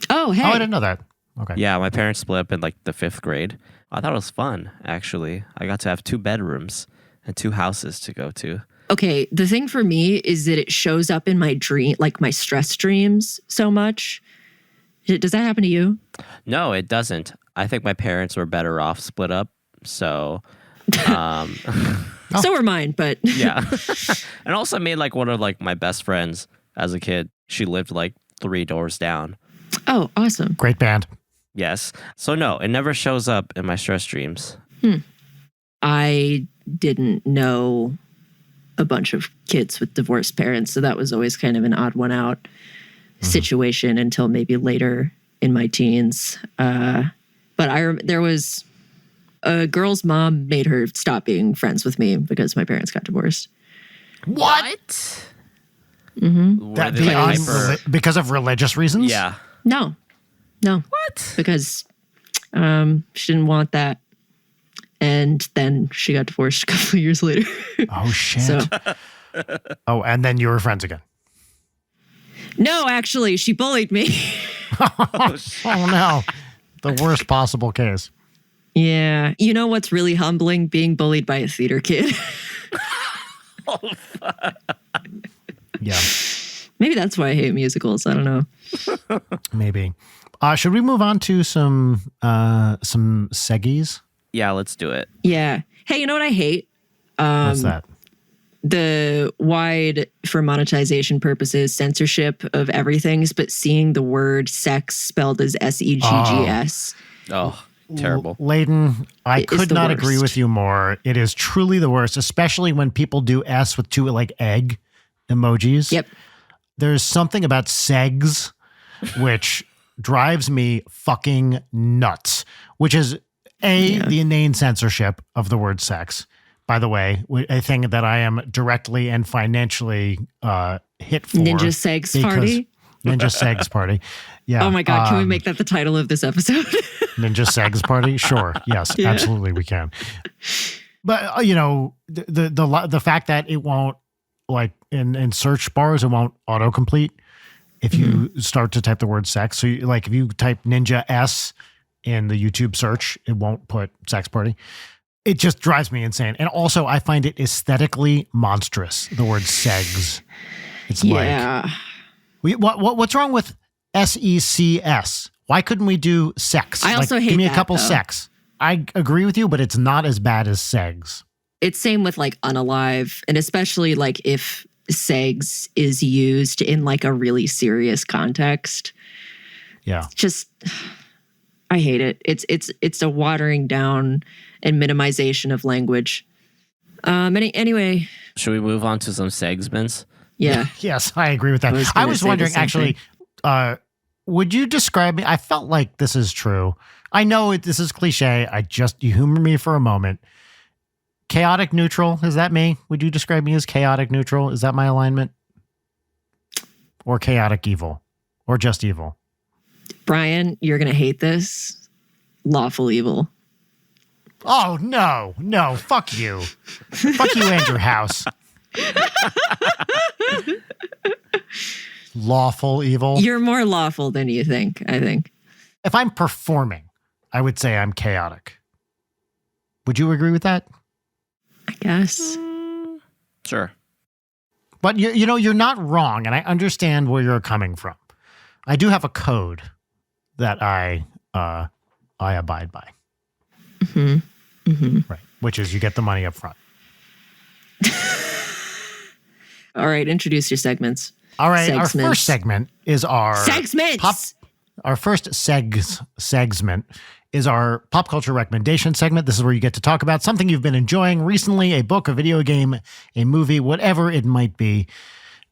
Oh, hey. Oh, I didn't know that. Okay. Yeah, my parents split up in like the 5th grade. I thought it was fun, actually. I got to have 2 bedrooms and 2 houses to go to. Okay, the thing for me is that it shows up in my dream, like my stress dreams so much. Does that happen to you? No, it doesn't. I think my parents were better off split up. So, so were mine, but yeah. And also I made like one of like my best friends as a kid. She lived like 3 doors down. Oh, awesome. Great band. Yes. So no, it never shows up in my stress dreams. I didn't know a bunch of kids with divorced parents, so that was always kind of an odd one out situation until maybe later in my teens. But there was a girl's mom made her stop being friends with me because my parents got divorced. What? Mm-hmm. Because of religious reasons? Yeah. No. What? Because she didn't want that. And then she got divorced a couple of years later. Oh, shit. So, Oh, and then you were friends again. No, actually, she bullied me. Oh no. The worst possible case. Yeah. You know what's really humbling? Being bullied by a theater kid. Yeah, Maybe that's why I hate musicals. I don't know. maybe. Should we move on to some seggies? Yeah, let's do it. Yeah. Hey, you know what I hate? What's that? The wide, for monetization purposes, censorship of everything, but seeing the word sex spelled as SEGGS. Oh, terrible. Layden, I It is could the not agree worst. with you more. It is truly the worst, especially when people do S with two like egg emojis. Yep. There's something about segs which drives me fucking nuts, which is the inane censorship of the word sex. By the way, a thing that I am directly and financially hit for. Ninja Segs because- Party. Ninja Segs Party. Yeah. Oh my God. Can we make that the title of this episode? Ninja Segs Party? Sure. Yes, Yeah. absolutely we can. But you know, the fact that it won't, like in search bars, it won't autocomplete if you start to type the word sex. So you, like if you type Ninja S in the YouTube search, it won't put sex party. It just drives me insane. And also I find it aesthetically monstrous, the word segs. It's Yeah. what's wrong with SECS? Why couldn't we do sex? I also hate give me a that, couple though. sex. I agree with you, but it's not as bad as segs. It's same with like unalive, and especially like if segs is used in like a really serious context. Yeah. Just I hate it. It's a watering down and minimization of language. Anyway, Should we move on to some segments? yeah. Yes, I agree with that. I was I gonna was say the wondering, same actually, would you describe me? I felt like this is true. I know this is cliche. You humor me for a moment. Chaotic neutral, is that me? Would you describe me as chaotic neutral? Is that my alignment? Or chaotic evil? Or just evil? Brian, you're gonna hate this. Lawful evil. Oh, no, fuck you. Fuck you and your house. Lawful evil. You're more lawful than you think, I think. If I'm performing, I would say I'm chaotic. Would you agree with that? I guess. Sure. But you know, you're not wrong, and I understand where you're coming from. I do have a code that I abide by. Mm-hmm. Mm-hmm. Right. Which is you get the money up front. All right, introduce your segments. All right, our Segments. first segment is our Segments! Our first segment is our pop culture recommendation segment. This is where you get to talk about something you've been enjoying recently, a book, a video game, a movie, whatever it might be.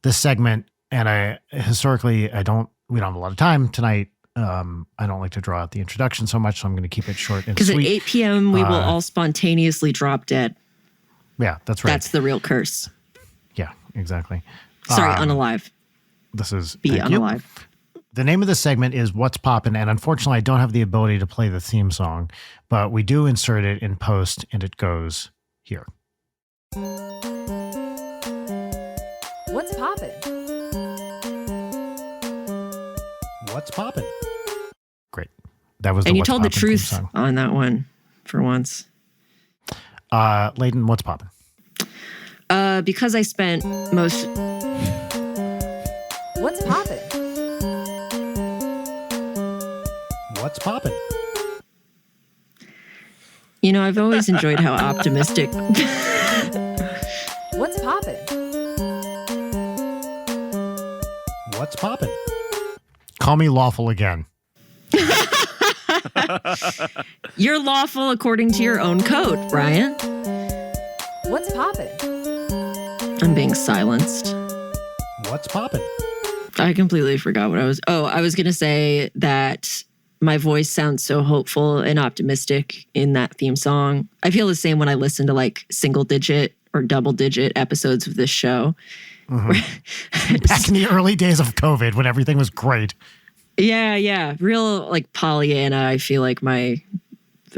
This segment, and we don't have a lot of time tonight. I don't like to draw out the introduction so much, so I'm going to keep it short and Because at sweet. 8 p.m. we will all spontaneously drop dead. Yeah, that's right. That's the real curse. Yeah, exactly. Sorry, unalive. This is Be thank you. unalive. The name of the segment is What's Poppin', and unfortunately, I don't have the ability to play the theme song, but we do insert it in post, and it goes here. What's poppin'? What's Poppin'? Great. That was the And you What's told the Poppin' theme truth song. on that one for once. Layden, what's poppin'? Because I spent most... What's poppin'? What's poppin'? You know, I've always enjoyed how optimistic... What's poppin'? What's poppin'? Call me lawful again. You're lawful according to your own code, Brian. What's poppin'? I'm being silenced. What's poppin'? I completely forgot what I was... Oh, I was going to say that my voice sounds so hopeful and optimistic in that theme song. I feel the same when I listen to like single digit or double digit episodes of this show. Back in the early days of COVID when everything was great. Yeah. Real like Pollyanna. I feel like my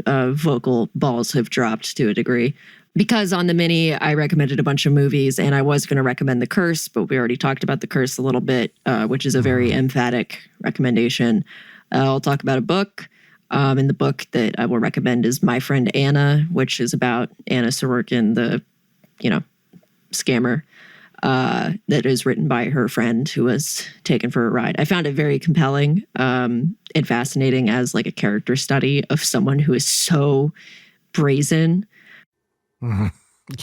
vocal balls have dropped to a degree. because on the mini, I recommended a bunch of movies, and I was going to recommend The Curse, but we already talked about The Curse a little bit, which is a very emphatic recommendation. I'll talk about a book. And the book that I will recommend is My Friend Anna, which is about Anna Sorokin, the, scammer, that is written by her friend who was taken for a ride. I found it very compelling and fascinating as like a character study of someone who is so brazen. Mhm.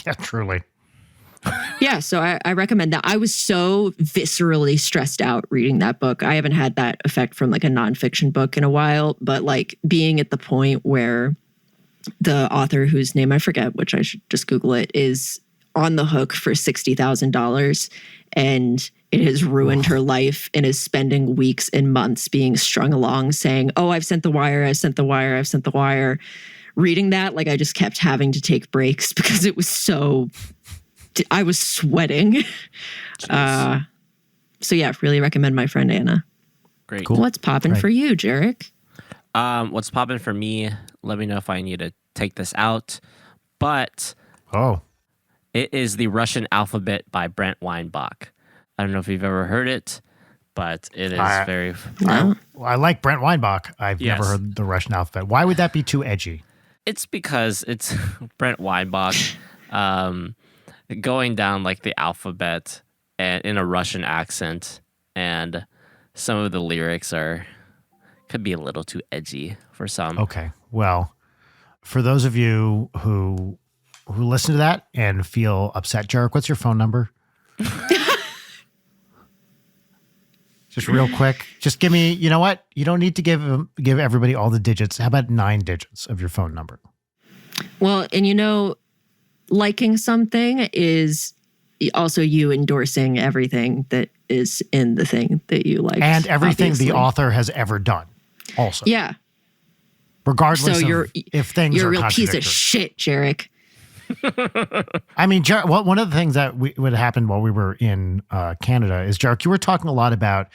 Yeah, truly. Yeah, so I recommend that. I was so viscerally stressed out reading that book. I haven't had that effect from like a nonfiction book in a while, but like being at the point where the author, whose name I forget, which I should just Google it, is on the hook for $60,000 and it has ruined her life and is spending weeks and months being strung along saying, oh, I've sent the wire, I've sent the wire, I've sent the wire. Reading that, like I just kept having to take breaks because it was so... I was sweating. So yeah, really recommend My Friend Anna. Great. Cool. What's popping Right. for you, Jarek? What's popping for me? Let me know if I need to take this out. But Oh, it is The Russian Alphabet by Brent Weinbach. I don't know if you've ever heard it, but it is very... No. I like Brent Weinbach. I've Yes. never heard the Russian alphabet. Why would that be too edgy? It's because it's Brent Weinbach going down like the alphabet and in a Russian accent, and some of the lyrics could be a little too edgy for some. Okay. Well, for those of you who listen to that and feel upset, Jarek, what's your phone number? Just real quick. Just give me, you know what? You don't need to give everybody all the digits. How about 9 digits of your phone number? Well, and liking something is also you endorsing everything that is in the thing that you like. And everything obviously. the author has ever done also. Yeah. Regardless So of if things you're are a real piece contradictory. of shit, Jarek. I mean, one of the things that would happen while we were in Canada is, Jarek, you were talking a lot about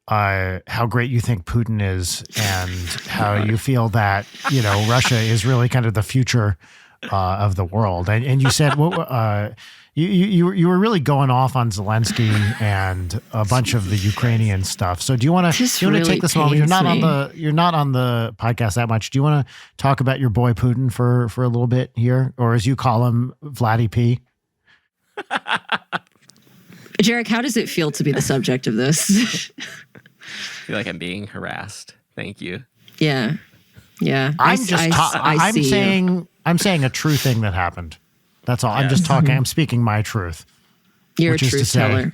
how great you think Putin is and how you feel that, Russia is really kind of the future of the world. And you said, you were really going off on Zelensky and a bunch of the Ukrainian stuff. So do you want to really take this moment? You're not on the podcast that much. Do you want to talk about your boy Putin for a little bit here, or as you call him, Vladdy P? Jarek, how does it feel to be the subject of this? I feel like I'm being harassed. Thank you. Yeah. Yeah. I'm I'm saying a true thing that happened. That's all. I'm Yes. just talking. I'm speaking my truth. You're which a is to truth say- teller.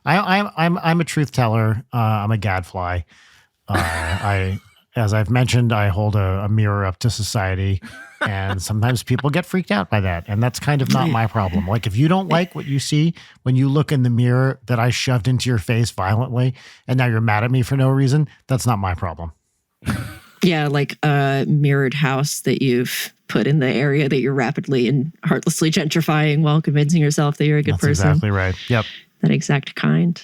I'm a truth teller. I'm a gadfly. As I've mentioned, I hold a mirror up to society, and sometimes people get freaked out by that, and that's kind of not my problem. Like if you don't like what you see when you look in the mirror that I shoved into your face violently, and now you're mad at me for no reason, that's not my problem. Yeah, like a mirrored house that you've put in the area that you're rapidly and heartlessly gentrifying while convincing yourself that you're a good That's person. exactly right. Yep. That exact kind.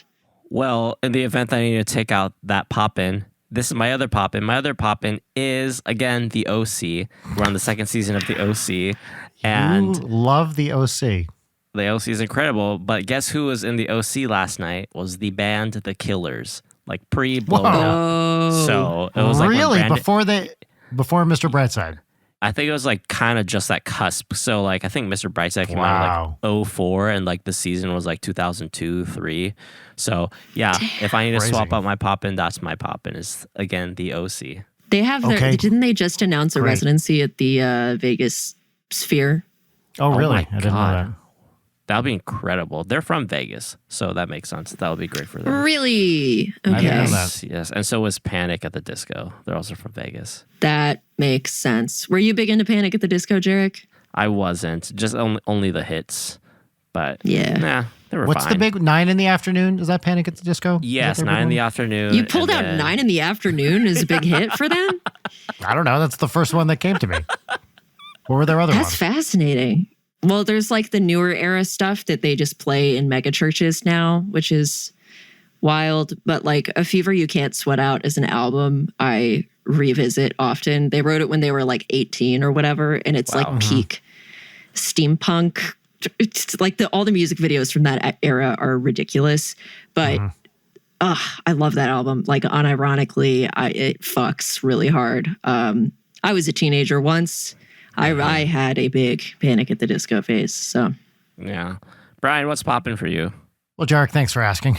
Well, in the event that I need to take out that pop-in, this is my other pop-in. My other pop-in is, again, the OC. We're on the second season of the OC. And Ooh, love the OC. the OC is incredible. But guess who was in the OC last night? Was the band The Killers. Like pre-blown Whoa. up. Oh. So it was like when Really? Brandon- Before Mr. Brightside. I think it was like kind of just that cusp. So like I think Mr. Brightside came out in like 04 and like the season was like 2002-03. So yeah, if I need to Crazy. swap out my pop-in, that's my pop-in is again the OC. They have their, Okay. didn't they just announce a Great. residency at the Vegas Sphere? Oh, really? my I didn't know God. that. That would be incredible. They're from Vegas, so that makes sense. That would be great for them. Really? I didn't know Okay. that. Yes. And so was Panic at the Disco. They're also from Vegas. That makes sense. Were you big into Panic at the Disco, Jarek? I wasn't. Just only the hits. But Yeah. nah, they were What's fine. the big 9 in the afternoon? Is that Panic at the Disco? Is Yes, that their 9 big in the one? afternoon. You pulled and out then- 9 in the afternoon as a big hit for them? I don't know. That's the first one that came to me. What were their other That's ones? fascinating. Well, there's like the newer era stuff that they just play in mega churches now, which is wild. But like A Fever You Can't Sweat Out as an album, I revisit often. They wrote it when they were like 18 or whatever, and it's Wow. like peak steampunk. It's like all the music videos from that era are ridiculous, but I love that album. Like unironically, it fucks really hard. I was a teenager once. I had a big Panic at the Disco phase. So Yeah. Brian, what's popping for you? Well, Jarek, thanks for asking.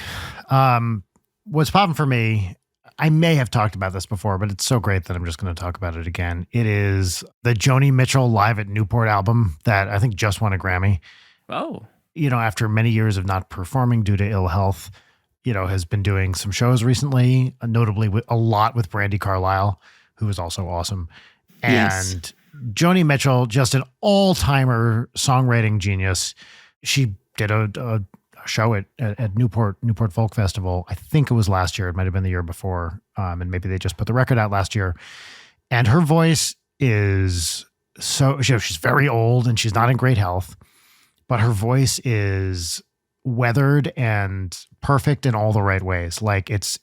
What's popping for me, I may have talked about this before, but it's so great that I'm just going to talk about it again. It is the Joni Mitchell Live at Newport album that I think just won a Grammy. Oh. You know, after many years of not performing due to ill health, you know, has been doing some shows recently, notably a lot with Brandi Carlile, who is also awesome. And Yes. Joni Mitchell, just an all-timer songwriting genius. She did a show at Newport Folk Festival. I think it was last year. It might have been the year before. And maybe they just put the record out last year. And her voice is she's very old and she's not in great health, but her voice is weathered and perfect in all the right ways. Like it's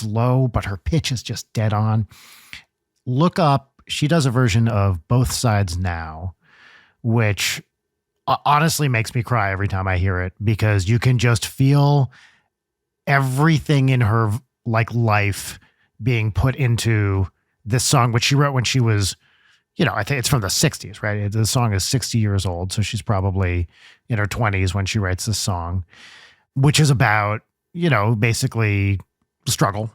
low, but her pitch is just dead on. Look up, she does a version of Both Sides Now, which honestly makes me cry every time I hear it, because you can just feel everything in her like life being put into this song, which she wrote when she was, you know, I think it's from the 60s, right? The song is 60 years old. So she's probably in her 20s when she writes this song, which is about, you know, basically struggle.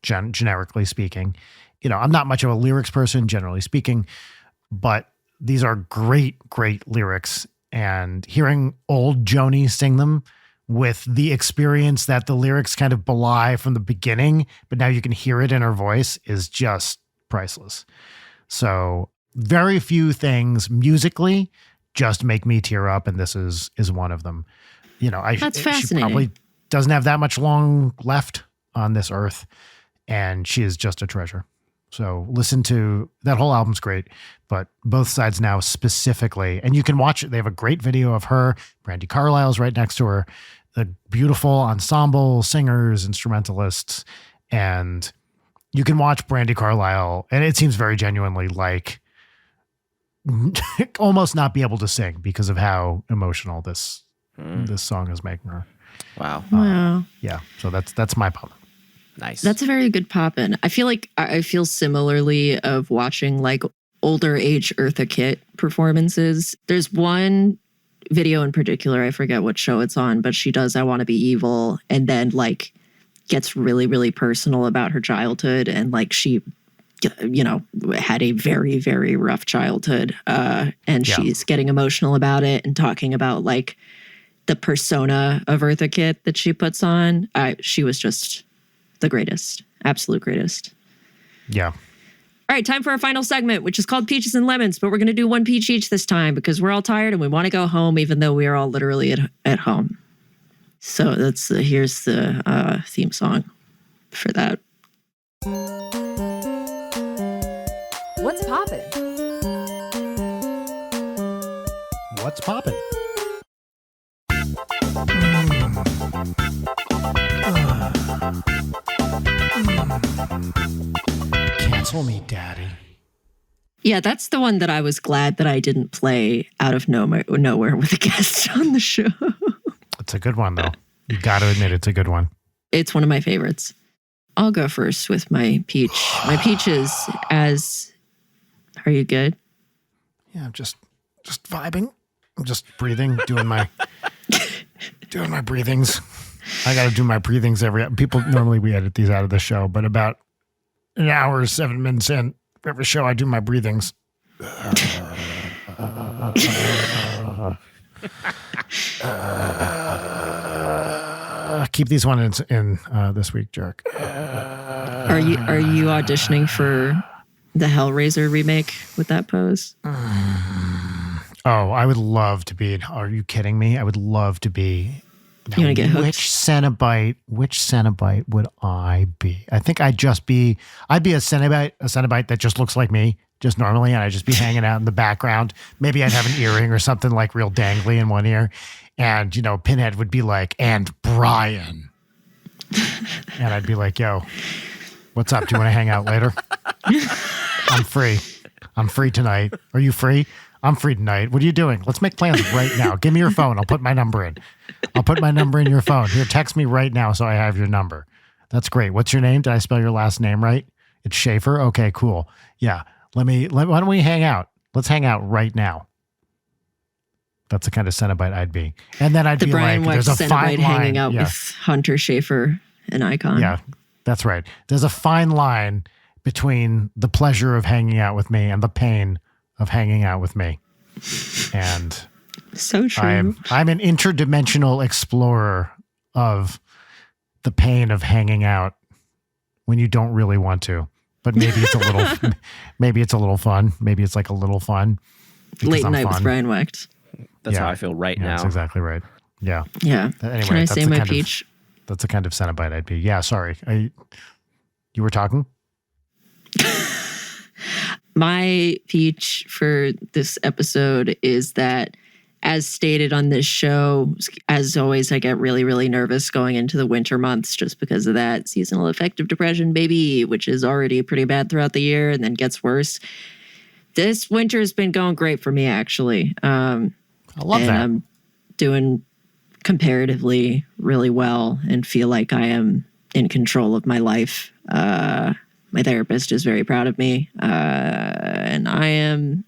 Generically speaking, you know, I'm not much of a lyrics person, generally speaking, but these are great, great lyrics. And hearing old Joni sing them with the experience that the lyrics kind of belie from the beginning, but now you can hear it in her voice, is just priceless. So very few things musically just make me tear up, and this is one of them. You know, That's she fascinating. probably doesn't have that much long left on this earth, and she is just a treasure. So listen to that whole album's great, but Both Sides Now specifically, and you can watch it. They have a great video of her. Brandi Carlile's right next to her. The beautiful ensemble singers, instrumentalists, and you can watch Brandi Carlile, and it seems very genuinely like almost not be able to sing because of how emotional this song is making her. Wow. wow. Yeah, so that's my pop. Nice. That's a very good pop-in. I feel like I feel similarly of watching like older age Eartha Kitt performances. There's one video in particular, I forget what show it's on, but she does I Want to Be Evil, and then like gets really, really personal about her childhood, and like she, you know, had a very, very rough childhood, and she's getting emotional about it and talking about like the persona of Eartha Kitt that she puts on. She was just the greatest, absolute greatest. Yeah. All right, time for our final segment, which is called Peaches and Lemons, but we're going to do one peach each this time because we're all tired and we want to go home, even though we are all literally at home. So here's the theme song for that. What's poppin'? What's poppin'? Cancel me, Daddy. Yeah, that's the one that I was glad that I didn't play out of nowhere with a guest on the show. It's a good one, though. You got to admit it's a good one. It's one of my favorites. I'll go first with my peach. My peach is as... Are you good? Yeah, I'm just vibing. I'm just breathing, doing my breathings. I got to do my breathings people normally we edit these out of the show, but about an hour, 7 minutes in every show, I do my breathings. Keep these ones in this week, Jerk. Are you auditioning for the Hellraiser remake with that pose? Oh, I would love to be. Are you kidding me? I would love to be. Now, You want to get hooked? Which Cenobite would I be? I think I'd be a Cenobite that just looks like me, just normally, and I'd just be hanging out in the background. Maybe I'd have an earring or something like real dangly in one ear. And, you know, Pinhead would be like, and Brian. And I'd be like, yo, what's up? Do you want to hang out later? I'm free tonight. Are you free? I'm free tonight. What are you doing? Let's make plans right now. Give me your phone. I'll put my number in. I'll put my number in your phone. Here, text me right now so I have your number. That's great. What's your name? Did I spell your last name right? It's Schaefer? Okay, cool. Yeah. Why don't we hang out? Let's hang out right now. That's the kind of Cenobite I'd be. And then I'd The be Brian like, Wecht there's a fine Cenobite line. hanging out Yeah. with Hunter Schaefer, an icon. Yeah, that's right. There's a fine line between the pleasure of hanging out with me and the pain of hanging out with me. And So true. I'm an interdimensional explorer of the pain of hanging out when you don't really want to. But maybe it's a little maybe it's a little fun. Maybe it's like a little fun. because Late I'm night with fun. Brian Wecht. That's Yeah. how I feel right Yeah, now. that's exactly right. Yeah. Yeah. Anyway, Can I that's say the my kind of- peach? That's the kind of Cenobite I'd be. Yeah, sorry. You were talking? My peach for this episode is that, as stated on this show, as always, I get really, really nervous going into the winter months just because of that seasonal affective depression, baby, which is already pretty bad throughout the year and then gets worse. This winter has been going great for me, actually. I love and that. I'm doing comparatively really well and feel like I am in control of my life. My therapist is very proud of me, and I am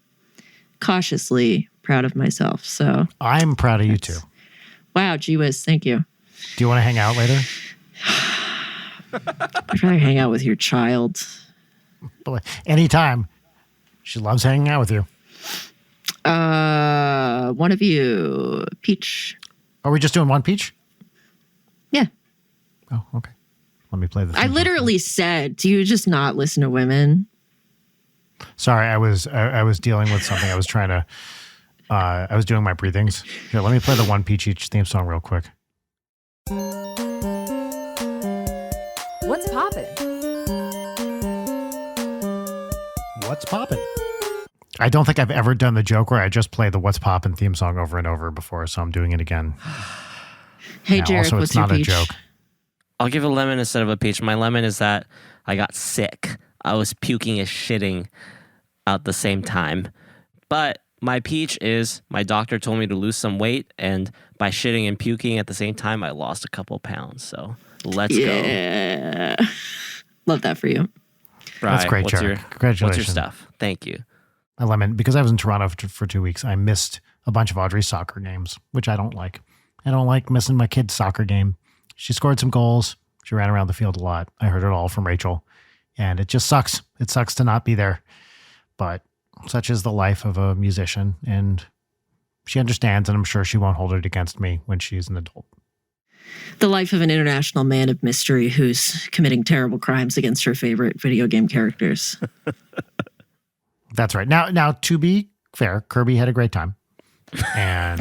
cautiously proud of myself. So, I'm proud of you too. wow, gee whiz, thank you. Do you want to hang out later? I'd rather hang out with your child. Anytime. She loves hanging out with you. One of you, Peach. Are we just doing one peach? Yeah. Oh, okay. Let me play the I theme. literally said, do you just not listen to women? Sorry, I was dealing with something. I was trying to I was doing my breathings. Here, let me play the one peach each theme song real quick. What's poppin'? What's poppin'? I don't think I've ever done the joke where I just play the What's Poppin' theme song over and over before, so I'm doing it again. Hey, Now, Jarek, also, what's it's your not a peach? joke. I'll give a lemon instead of a peach. My lemon is that I got sick. I was puking and shitting at the same time. But my peach is my doctor told me to lose some weight, and by shitting and puking at the same time, I lost a couple pounds. So let's go. Yeah. Love that for you. That's Bri, great, what's Jarek. your Congratulations. stuff? Thank you. A lemon. Because I was in Toronto for 2 weeks, I missed a bunch of Audrey's soccer games, which I don't like. I don't like missing my kid's soccer game. She scored some goals. She ran around the field a lot. I heard it all from Rachel. And it just sucks. It sucks to not be there. But such is the life of a musician. And she understands, and I'm sure she won't hold it against me when she's an adult. The life of an international man of mystery who's committing terrible crimes against her favorite video game characters. That's right. Now, to be fair, Kirby had a great time. And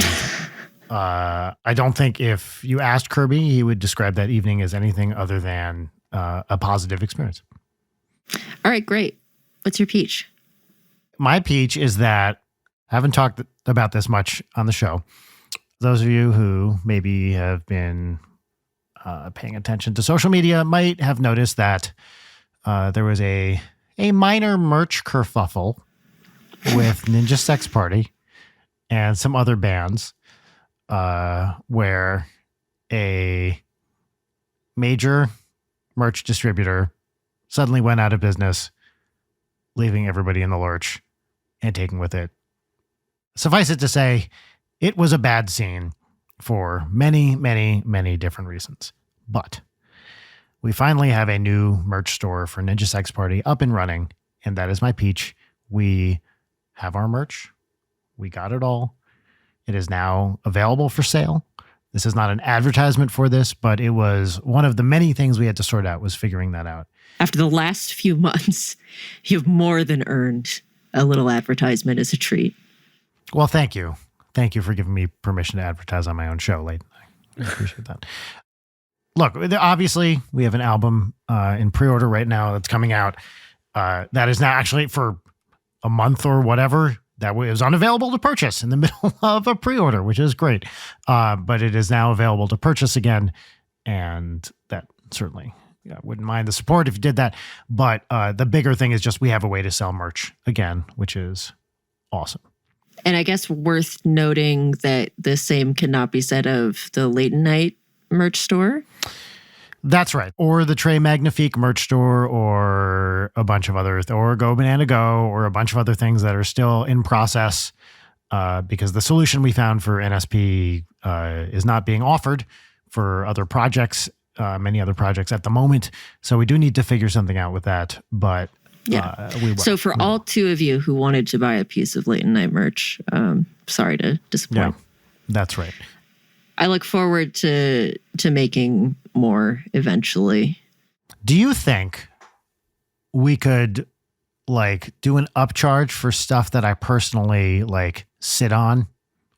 I don't think if you asked Kirby, he would describe that evening as anything other than a positive experience. All right, great. What's your peach? My peach is that I haven't talked about this much on the show. Those of you who maybe have been paying attention to social media might have noticed that there was a minor merch kerfuffle with Ninja Sex Party and some other bands where a major merch distributor suddenly went out of business, leaving everybody in the lurch and taking with it. Suffice it to say, it was a bad scene for many, many, many different reasons. But we finally have a new merch store for Ninja Sex Party up and running, and that is my peach. We have our merch. We got it all. It is now available for sale. This is not an advertisement for this, but it was one of the many things we had to sort out was figuring that out. After the last few months, you've more than earned a little advertisement as a treat. Well, thank you. Thank you for giving me permission to advertise on my own show late. I appreciate that. Look, obviously, we have an album in pre-order right now that's coming out. That is now actually for a month or whatever. That was unavailable to purchase in the middle of a pre-order, which is great. But it is now available to purchase again. And that certainly, I wouldn't mind the support if you did that. But the bigger thing is just we have a way to sell merch again, which is awesome. And I guess worth noting that the same cannot be said of the Late Night merch store. That's right. Or the Trey Magnifique merch store, or a bunch of others, or Go Banana Go, or a bunch of other things that are still in process, because the solution we found for NSP is not being offered for other projects, many other projects at the moment. So we do need to figure something out with that. But we will. So for all two of you who wanted to buy a piece of Late Night merch, sorry to disappoint. Yeah, that's right. I look forward to making more eventually. Do you think we could do an upcharge for stuff that I personally sit on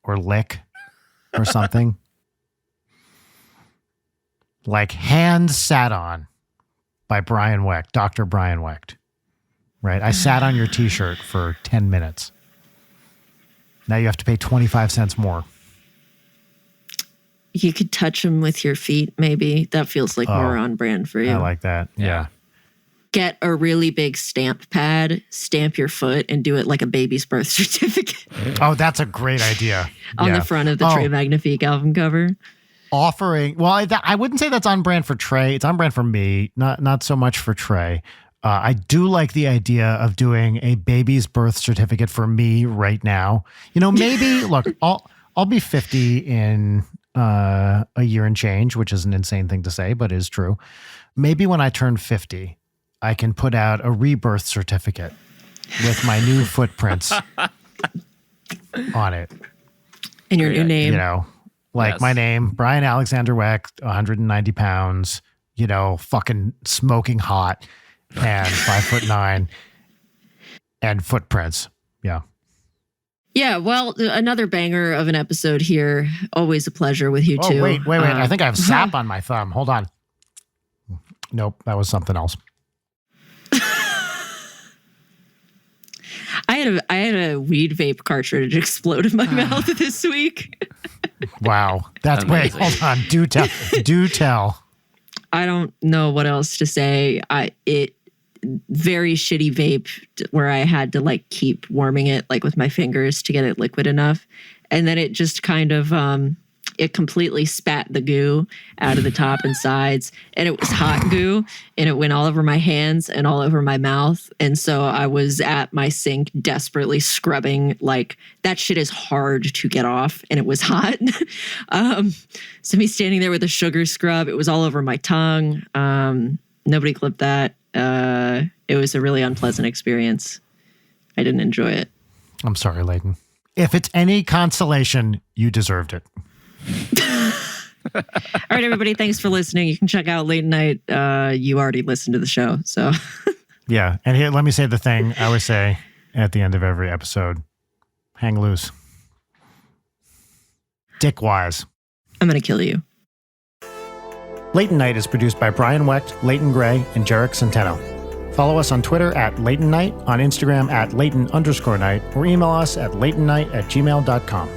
or lick or something? Like Hand Sat On by Brian Wecht, Dr. Brian Wecht. Right? I sat on your t-shirt for 10 minutes. Now you have to pay 25 cents more. You could touch them with your feet, maybe. That feels like more on brand for you. I like that. Yeah. Get a really big stamp pad, stamp your foot, and do it like a baby's birth certificate. Oh, that's a great idea. On the front of the Trey Magnifique album cover. Offering, well, I wouldn't say that's on brand for Trey. It's on brand for me, not so much for Trey. I do like the idea of doing a baby's birth certificate for me right now. Maybe, look, I'll be 50 in a year and change, which is an insane thing to say, but is true. Maybe when I turn 50, I can put out a rebirth certificate with my new footprints on it. And your new name. Yes. My name, Brian Alexander Wecht, 190 pounds, fucking smoking hot and 5'9" and footprints. Yeah. Yeah, well, another banger of an episode here. Always a pleasure with you two. Wait. I think I have sap on my thumb. Hold on. Nope, that was something else. I had a weed vape cartridge explode in my mouth this week. Wow. That's wait, hold on. Do tell. I don't know what else to say. Very shitty vape where I had to keep warming it with my fingers to get it liquid enough. And then it just kind of it completely spat the goo out of the top and sides, and it was hot goo, and it went all over my hands and all over my mouth. And so I was at my sink desperately scrubbing, that shit is hard to get off, and it was hot. So me standing there with a sugar scrub, it was all over my tongue. Nobody clipped that. It was a really unpleasant experience. I didn't enjoy it. I'm sorry, Leighton. If it's any consolation, you deserved it. All right, everybody. Thanks for listening. You can check out Late Night. You already listened to the show, so. Yeah. And here, let me say the thing I always say at the end of every episode. Hang loose. Dick wise. I'm going to kill you. Leighton Night is produced by Brian Wecht, Leighton Gray, and Jarek Centeno. Follow us on Twitter at Leighton Night, on Instagram at Leighton_Night, or email us at leightonnight@gmail.com.